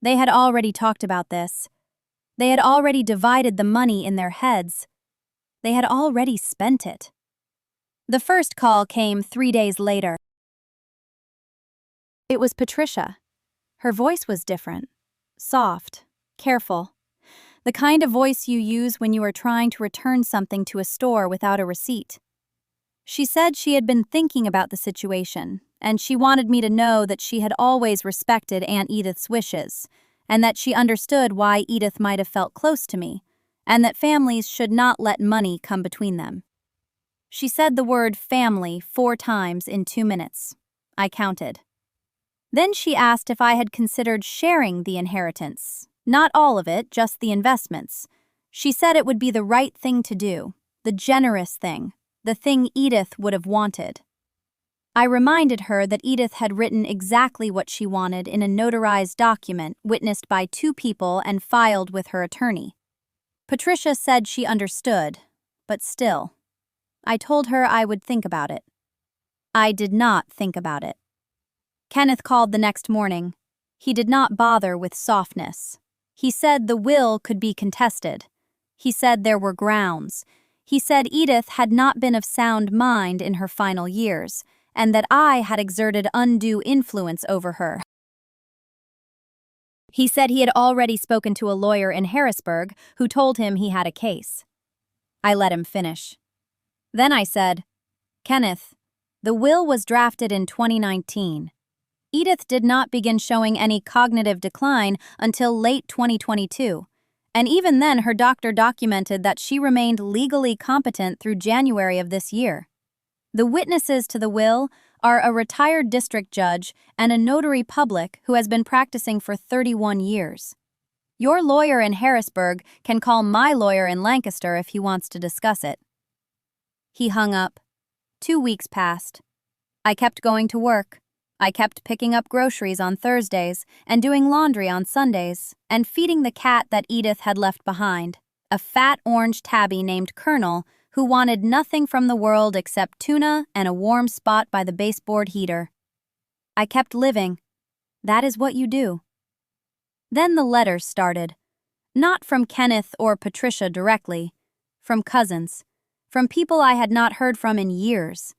They had already talked about this. They had already divided the money in their heads. They had already spent it. The first call came 3 days later. It was Patricia. Her voice was different. Soft, careful. The kind of voice you use when you are trying to return something to a store without a receipt. She said she had been thinking about the situation, and she wanted me to know that she had always respected Aunt Edith's wishes, and that she understood why Edith might have felt close to me, and that families should not let money come between them. She said the word family 4 times in 2 minutes. I counted. Then she asked if I had considered sharing the inheritance. Not all of it, just the investments. She said it would be the right thing to do, the generous thing, the thing Edith would have wanted. I reminded her that Edith had written exactly what she wanted in a notarized document witnessed by 2 people and filed with her attorney. Patricia said she understood, but still. I told her I would think about it. I did not think about it. Kenneth called the next morning. He did not bother with softness. He said the will could be contested. He said there were grounds. He said Edith had not been of sound mind in her final years, and that I had exerted undue influence over her. He said he had already spoken to a lawyer in Harrisburg who told him he had a case. I let him finish. Then I said, Kenneth, the will was drafted in 2019. Edith did not begin showing any cognitive decline until late 2022, and even then her doctor documented that she remained legally competent through January of this year. The witnesses to the will are a retired district judge and a notary public who has been practicing for 31 years. Your lawyer in Harrisburg can call my lawyer in Lancaster if he wants to discuss it. He hung up. 2 weeks passed. I kept going to work. I kept picking up groceries on Thursdays and doing laundry on Sundays and feeding the cat that Edith had left behind, a fat orange tabby named Colonel who wanted nothing from the world except tuna and a warm spot by the baseboard heater. I kept living. That is what you do. Then the letters started. Not from Kenneth or Patricia directly, from cousins, from people I had not heard from in years,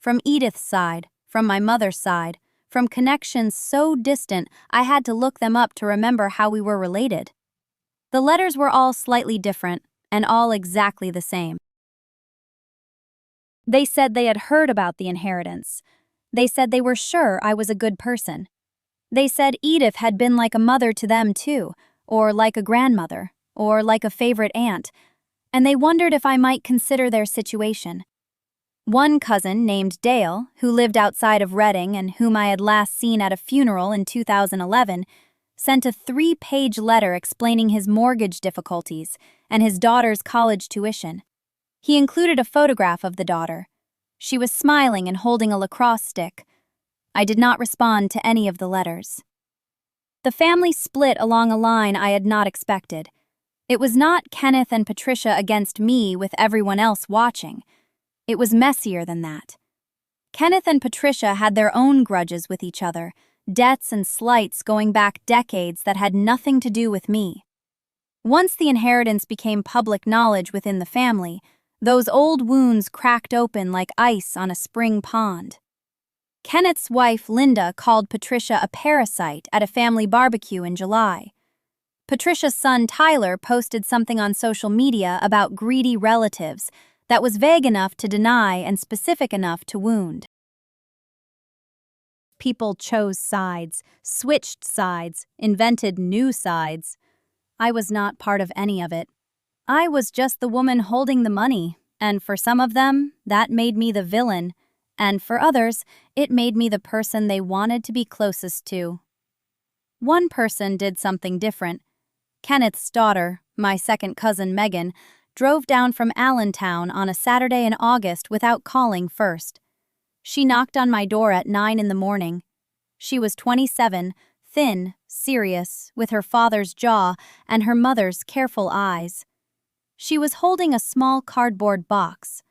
from Edith's side, from my mother's side, from connections so distant I had to look them up to remember how we were related. The letters were all slightly different and all exactly the same. They said they had heard about the inheritance. They said they were sure I was a good person. They said Edith had been like a mother to them too, or like a grandmother, or like a favorite aunt, and they wondered if I might consider their situation. One cousin named Dale, who lived outside of Reading and whom I had last seen at a funeral in 2011, sent a 3-page letter explaining his mortgage difficulties and his daughter's college tuition. He included a photograph of the daughter. She was smiling and holding a lacrosse stick. I did not respond to any of the letters. The family split along a line I had not expected. It was not Kenneth and Patricia against me with everyone else watching. It was messier than that. Kenneth and Patricia had their own grudges with each other, debts and slights going back decades that had nothing to do with me. Once the inheritance became public knowledge within the family, those old wounds cracked open like ice on a spring pond. Kenneth's wife, Linda, called Patricia a parasite at a family barbecue in July. Patricia's son, Tyler, posted something on social media about greedy relatives that was vague enough to deny and specific enough to wound. People chose sides, switched sides, invented new sides. I was not part of any of it. I was just the woman holding the money, And for some of them, that made me the villain, and for others, it made me the person they wanted to be closest to. One person did something different. Kenneth's daughter, my second cousin Megan, drove down from Allentown on a Saturday in August without calling first. She knocked on my door at 9 in the morning. She was 27, thin, serious, with her father's jaw and her mother's careful eyes. She was holding a small cardboard box.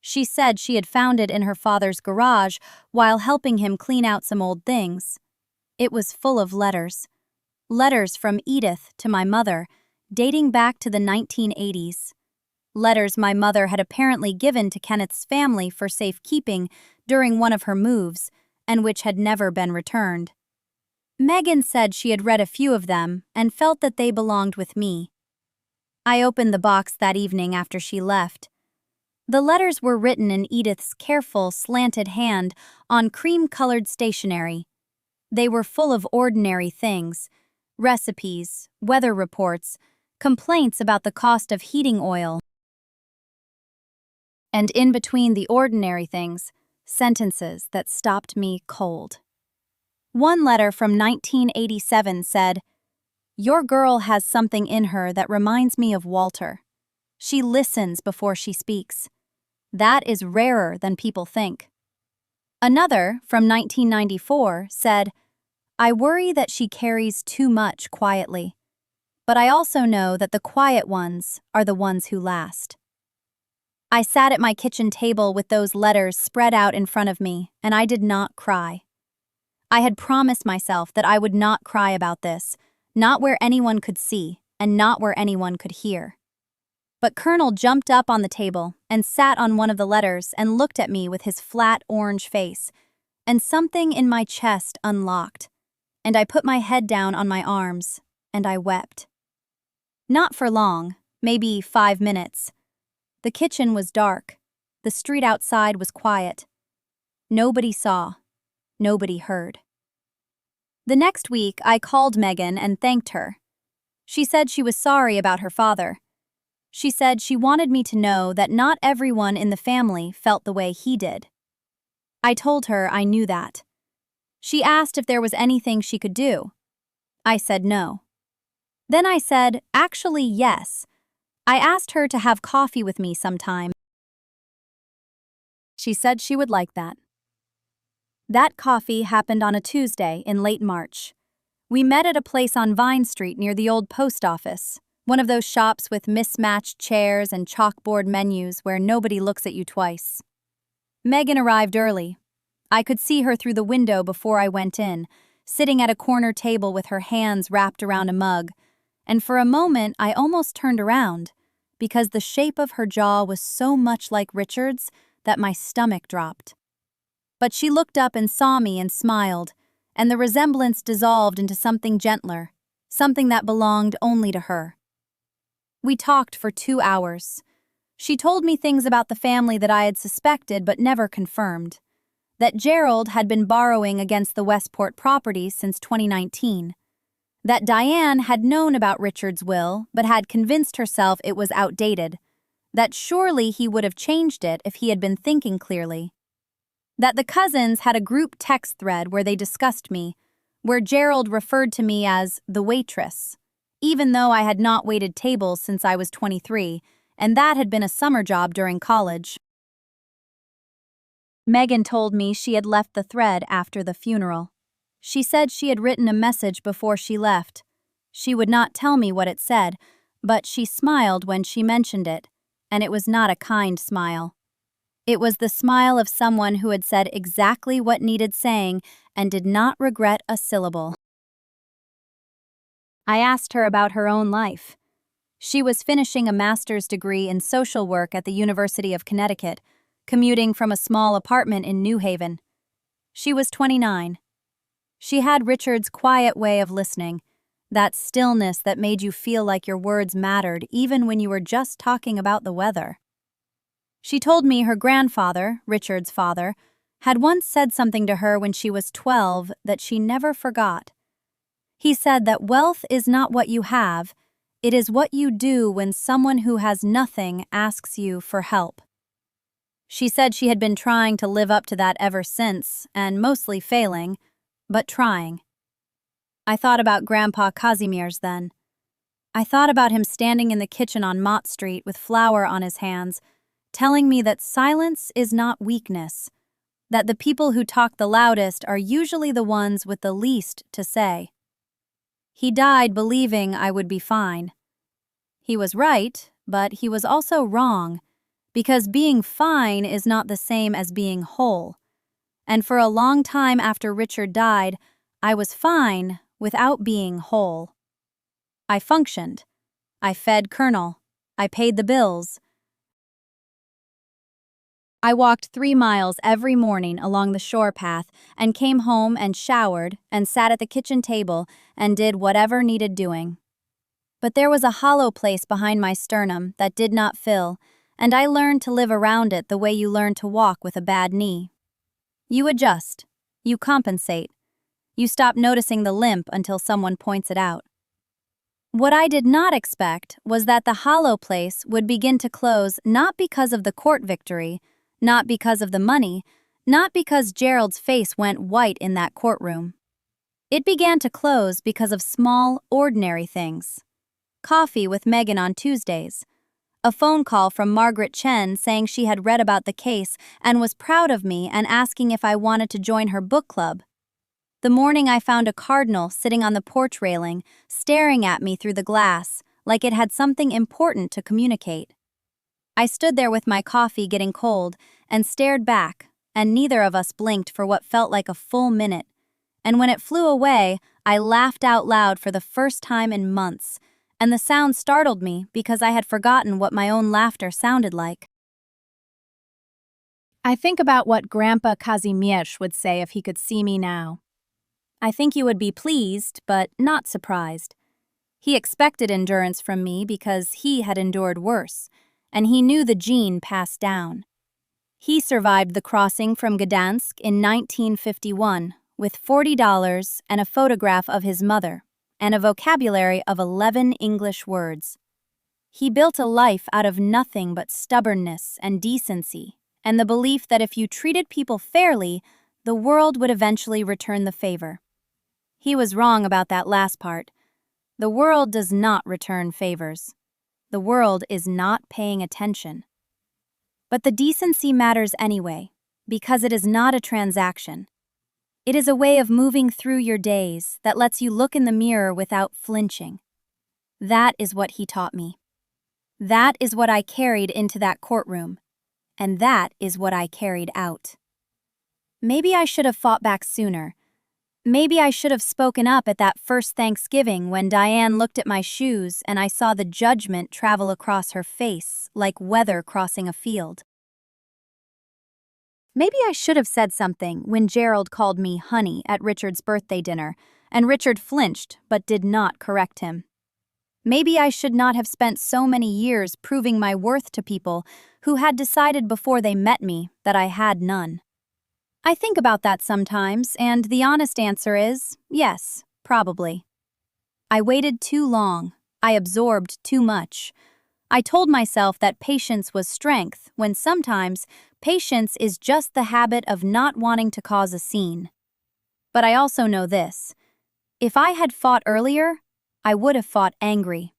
She said she had found it in her father's garage while helping him clean out some old things. It was full of letters. Letters from Edith to my mother, dating back to the 1980s. Letters my mother had apparently given to Kenneth's family for safekeeping during one of her moves, and which had never been returned. Megan said she had read a few of them and felt that they belonged with me. I opened the box that evening after she left. The letters were written in Edith's careful, slanted hand on cream-colored stationery. They were full of ordinary things: recipes, weather reports, complaints about the cost of heating oil. And in between the ordinary things, sentences that stopped me cold. One letter from 1987 said, "Your girl has something in her that reminds me of Walter. She listens before she speaks. That is rarer than people think." Another, from 1994, said, "I worry that she carries too much quietly. But I also know that the quiet ones are the ones who last." I sat at my kitchen table with those letters spread out in front of me, and I did not cry. I had promised myself that I would not cry about this, not where anyone could see, and not where anyone could hear. But Colonel jumped up on the table and sat on one of the letters and looked at me with his flat orange face, and something in my chest unlocked, and I put my head down on my arms, and I wept. Not for long, maybe 5 minutes. The kitchen was dark. The street outside was quiet. Nobody saw. Nobody heard. The next week, I called Megan and thanked her. She said she was sorry about her father. She said she wanted me to know that not everyone in the family felt the way he did. I told her I knew that. She asked if there was anything she could do. I said no. Then I said, actually, yes. I asked her to have coffee with me sometime. She said she would like that. That coffee happened on a Tuesday in late March. We met at a place on Vine Street near the old post office, one of those shops with mismatched chairs and chalkboard menus where nobody looks at you twice. Megan arrived early. I could see her through the window before I went in, sitting at a corner table with her hands wrapped around a mug, and for a moment I almost turned around, because the shape of her jaw was so much like Richard's that my stomach dropped. But she looked up and saw me and smiled, and the resemblance dissolved into something gentler, something that belonged only to her. We talked for 2 hours. She told me things about the family that I had suspected but never confirmed. That Gerald had been borrowing against the Westport property since 2019. That Diane had known about Richard's will but had convinced herself it was outdated. That surely he would have changed it if he had been thinking clearly. That the cousins had a group text thread where they discussed me, where Gerald referred to me as the waitress, even though I had not waited tables since I was 23, and that had been a summer job during college. Megan told me she had left the thread after the funeral. She said she had written a message before she left. She would not tell me what it said, but she smiled when she mentioned it, and it was not a kind smile. It was the smile of someone who had said exactly what needed saying and did not regret a syllable. I asked her about her own life. She was finishing a master's degree in social work at the University of Connecticut, commuting from a small apartment in New Haven. She was 29. She had Richard's quiet way of listening, that stillness that made you feel like your words mattered even when you were just talking about the weather. She told me her grandfather, Richard's father, had once said something to her when she was 12 that she never forgot. He said that wealth is not what you have, it is what you do when someone who has nothing asks you for help. She said she had been trying to live up to that ever since, and mostly failing, but trying. I thought about Grandpa Kazimierz then. I thought about him standing in the kitchen on Mott Street with flour on his hands, telling me that silence is not weakness, that the people who talk the loudest are usually the ones with the least to say. He died believing I would be fine. He was right, but he was also wrong, because being fine is not the same as being whole. And for a long time after Richard died, I was fine without being whole. I functioned. I fed Colonel. I paid the bills. I walked 3 miles every morning along the shore path and came home and showered and sat at the kitchen table and did whatever needed doing. But there was a hollow place behind my sternum that did not fill, and I learned to live around it the way you learn to walk with a bad knee. You adjust. You compensate. You stop noticing the limp until someone points it out. What I did not expect was that the hollow place would begin to close not because of the court victory, not because of the money, not because Gerald's face went white in that courtroom. It began to close because of small, ordinary things. Coffee with Megan on Tuesdays. A phone call from Margaret Chen saying she had read about the case and was proud of me and asking if I wanted to join her book club. The morning I found a cardinal sitting on the porch railing, staring at me through the glass, like it had something important to communicate. I stood there with my coffee getting cold and stared back, and neither of us blinked for what felt like a full minute. And when it flew away, I laughed out loud for the first time in months, and the sound startled me because I had forgotten what my own laughter sounded like. I think about what Grandpa Kazimierz would say if he could see me now. I think he would be pleased, but not surprised. He expected endurance from me because he had endured worse, and he knew the gene passed down. He survived the crossing from Gdansk in 1951 with $40 and a photograph of his mother, and a vocabulary of 11 English words. He built a life out of nothing but stubbornness and decency, and the belief that if you treated people fairly, the world would eventually return the favor. He was wrong about that last part. The world does not return favors. The world is not paying attention. But the decency matters anyway, because it is not a transaction. It is a way of moving through your days that lets you look in the mirror without flinching. That is what he taught me. That is what I carried into that courtroom, and that is what I carried out. Maybe I should have fought back sooner. Maybe I should have spoken up at that first Thanksgiving when Diane looked at my shoes and I saw the judgment travel across her face like weather crossing a field. Maybe I should have said something when Gerald called me honey at Richard's birthday dinner, and Richard flinched but did not correct him. Maybe I should not have spent so many years proving my worth to people who had decided before they met me that I had none. I think about that sometimes, and the honest answer is yes, probably. I waited too long. I absorbed too much. I told myself that patience was strength, when sometimes patience is just the habit of not wanting to cause a scene. But I also know this. If I had fought earlier, I would have fought angry.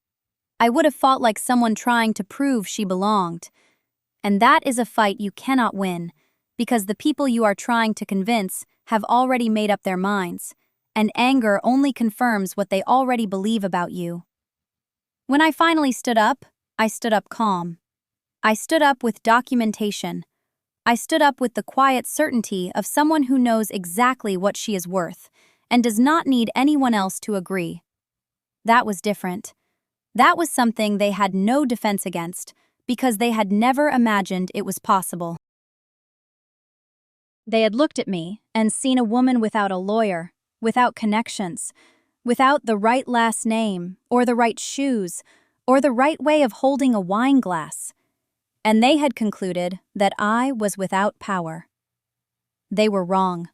I would have fought like someone trying to prove she belonged. And that is a fight you cannot win, because the people you are trying to convince have already made up their minds, and anger only confirms what they already believe about you. When I finally stood up, I stood up calm. I stood up with documentation. I stood up with the quiet certainty of someone who knows exactly what she is worth and does not need anyone else to agree. That was different. That was something they had no defense against, because they had never imagined it was possible. They had looked at me and seen a woman without a lawyer, without connections, without the right last name, or the right shoes, or the right way of holding a wine glass. And they had concluded that I was without power. They were wrong.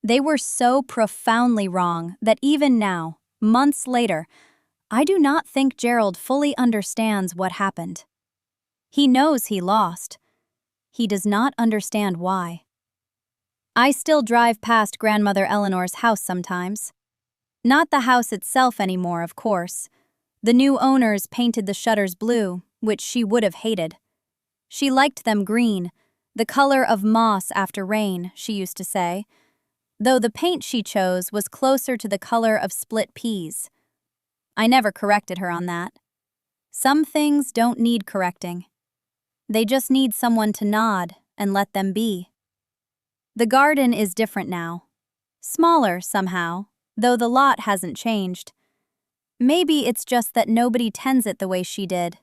They were so profoundly wrong that even now, months later, I do not think Gerald fully understands what happened. He knows he lost. He does not understand why. I still drive past Grandmother Eleanor's house sometimes. Not the house itself anymore, of course. The new owners painted the shutters blue, which she would have hated. She liked them green, the color of moss after rain, she used to say, though the paint she chose was closer to the color of split peas. I never corrected her on that. Some things don't need correcting. They just need someone to nod and let them be. The garden is different now. Smaller, somehow, though the lot hasn't changed. Maybe it's just that nobody tends it the way she did,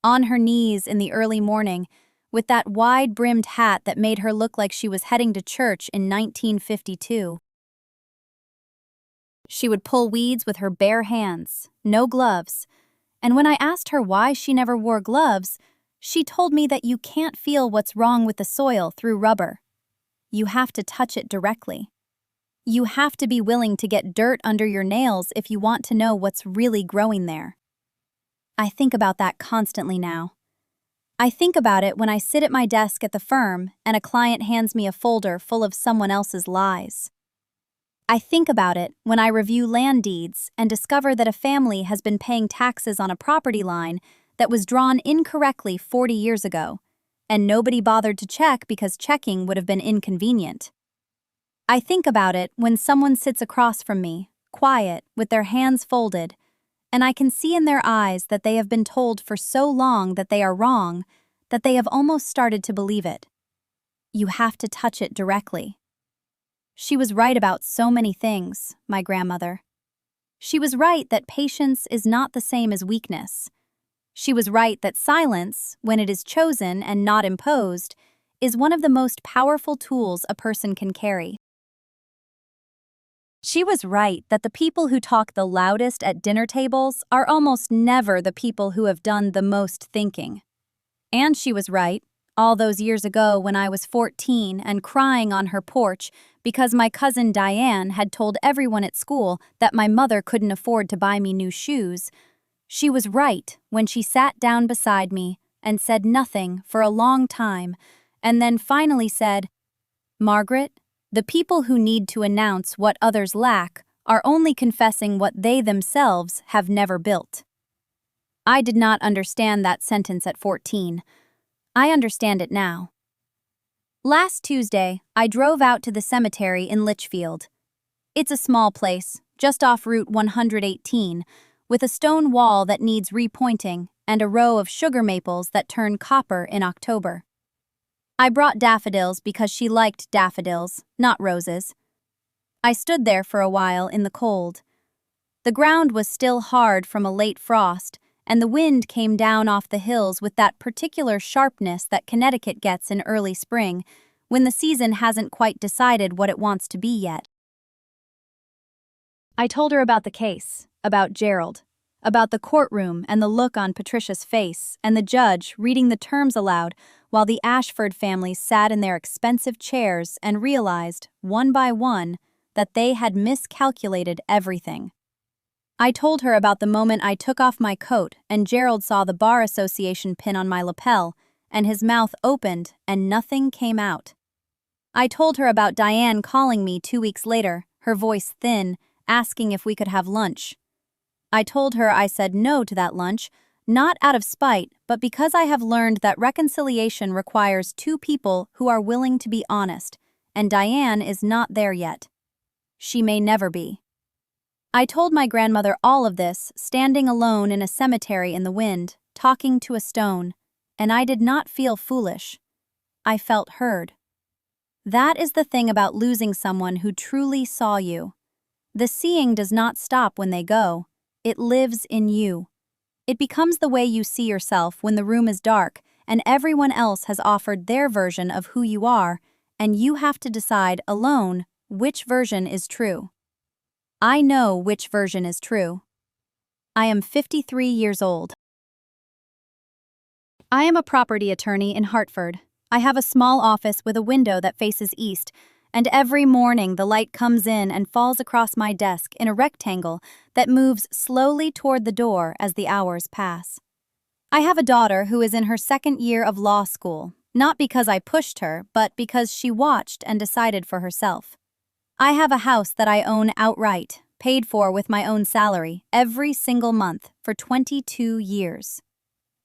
on her knees in the early morning, with that wide-brimmed hat that made her look like she was heading to church in 1952. She would pull weeds with her bare hands, no gloves, and when I asked her why she never wore gloves, she told me that you can't feel what's wrong with the soil through rubber. You have to touch it directly. You have to be willing to get dirt under your nails if you want to know what's really growing there. I think about that constantly now. I think about it when I sit at my desk at the firm and a client hands me a folder full of someone else's lies. I think about it when I review land deeds and discover that a family has been paying taxes on a property line that was drawn incorrectly 40 years ago, and nobody bothered to check because checking would have been inconvenient. I think about it when someone sits across from me, quiet, with their hands folded, and I can see in their eyes that they have been told for so long that they are wrong that they have almost started to believe it. You have to touch it directly. She was right about so many things, my grandmother. She was right that patience is not the same as weakness. She was right that silence, when it is chosen and not imposed, is one of the most powerful tools a person can carry. She was right that the people who talk the loudest at dinner tables are almost never the people who have done the most thinking. And she was right, all those years ago when I was 14 and crying on her porch because my cousin Diane had told everyone at school that my mother couldn't afford to buy me new shoes. She was right when she sat down beside me and said nothing for a long time, and then finally said, "Margaret, the people who need to announce what others lack are only confessing what they themselves have never built." I did not understand that sentence at 14. I understand it now. Last Tuesday, I drove out to the cemetery in Litchfield. It's a small place, just off Route 118, with a stone wall that needs repointing and a row of sugar maples that turn copper in October. I brought daffodils because she liked daffodils, not roses. I stood there for a while in the cold. The ground was still hard from a late frost, and the wind came down off the hills with that particular sharpness that Connecticut gets in early spring, when the season hasn't quite decided what it wants to be yet. I told her about the case, about Gerald, about the courtroom and the look on Patricia's face, and the judge reading the terms aloud while the Ashford families sat in their expensive chairs and realized, one by one, that they had miscalculated everything. I told her about the moment I took off my coat and Gerald saw the Bar Association pin on my lapel, and his mouth opened and nothing came out. I told her about Diane calling me 2 weeks later, her voice thin, asking if we could have lunch. I told her I said no to that lunch, not out of spite, but because I have learned that reconciliation requires two people who are willing to be honest, and Diane is not there yet. She may never be. I told my grandmother all of this, standing alone in a cemetery in the wind, talking to a stone, and I did not feel foolish. I felt heard. That is the thing about losing someone who truly saw you. The seeing does not stop when they go. It lives in you. It becomes the way you see yourself when the room is dark and everyone else has offered their version of who you are, and you have to decide alone which version is true. I know which version is true. I am 53 years old. I am a property attorney in Hartford. I have a small office with a window that faces east, and every morning the light comes in and falls across my desk in a rectangle that moves slowly toward the door as the hours pass. I have a daughter who is in her second year of law school, Not because I pushed her, but because she watched and decided for herself. I have a house that I own outright, paid for with my own salary, every single month for 22 years.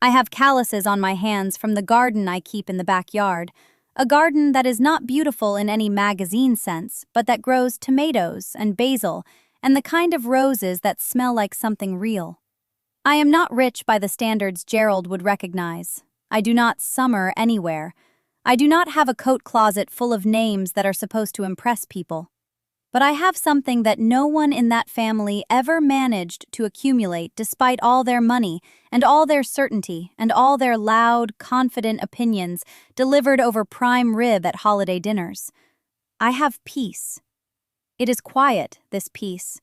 I have calluses on my hands from the garden I keep in the backyard, a garden that is not beautiful in any magazine sense, but that grows tomatoes and basil and the kind of roses that smell like something real. I am not rich by the standards Gerald would recognize. I do not summer anywhere. I do not have a coat closet full of names that are supposed to impress people. But I have something that no one in that family ever managed to accumulate despite all their money and all their certainty and all their loud, confident opinions delivered over prime rib at holiday dinners. I have peace. It is quiet, this peace.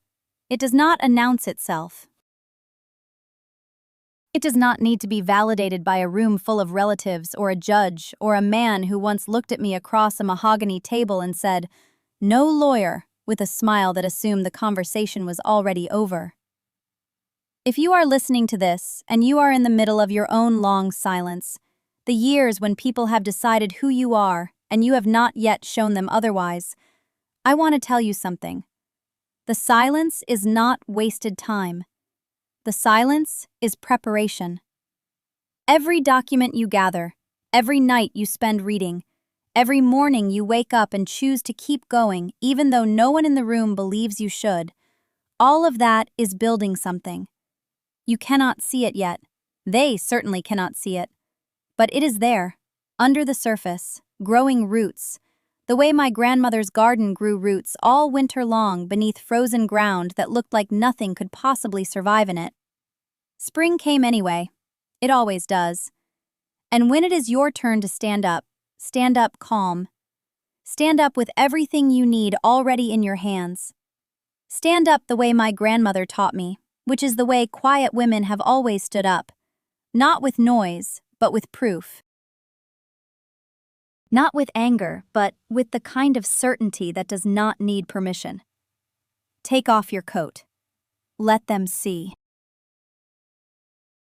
It does not announce itself. It does not need to be validated by a room full of relatives or a judge or a man who once looked at me across a mahogany table and said, "No lawyer," with a smile that assumed the conversation was already over. If you are listening to this and you are in the middle of your own long silence, the years when people have decided who you are and you have not yet shown them otherwise, I want to tell you something. The silence is not wasted time. The silence is preparation. Every document you gather, every night you spend reading, every morning you wake up and choose to keep going even though no one in the room believes you should, all of that is building something. You cannot see it yet. They certainly cannot see it. But it is there, under the surface, growing roots, the way my grandmother's garden grew roots all winter long beneath frozen ground that looked like nothing could possibly survive in it. Spring came anyway. It always does. And when it is your turn to stand up calm. Stand up with everything you need already in your hands. Stand up the way my grandmother taught me, which is the way quiet women have always stood up. Not with noise, but with proof. Not with anger, but with the kind of certainty that does not need permission. Take off your coat. Let them see.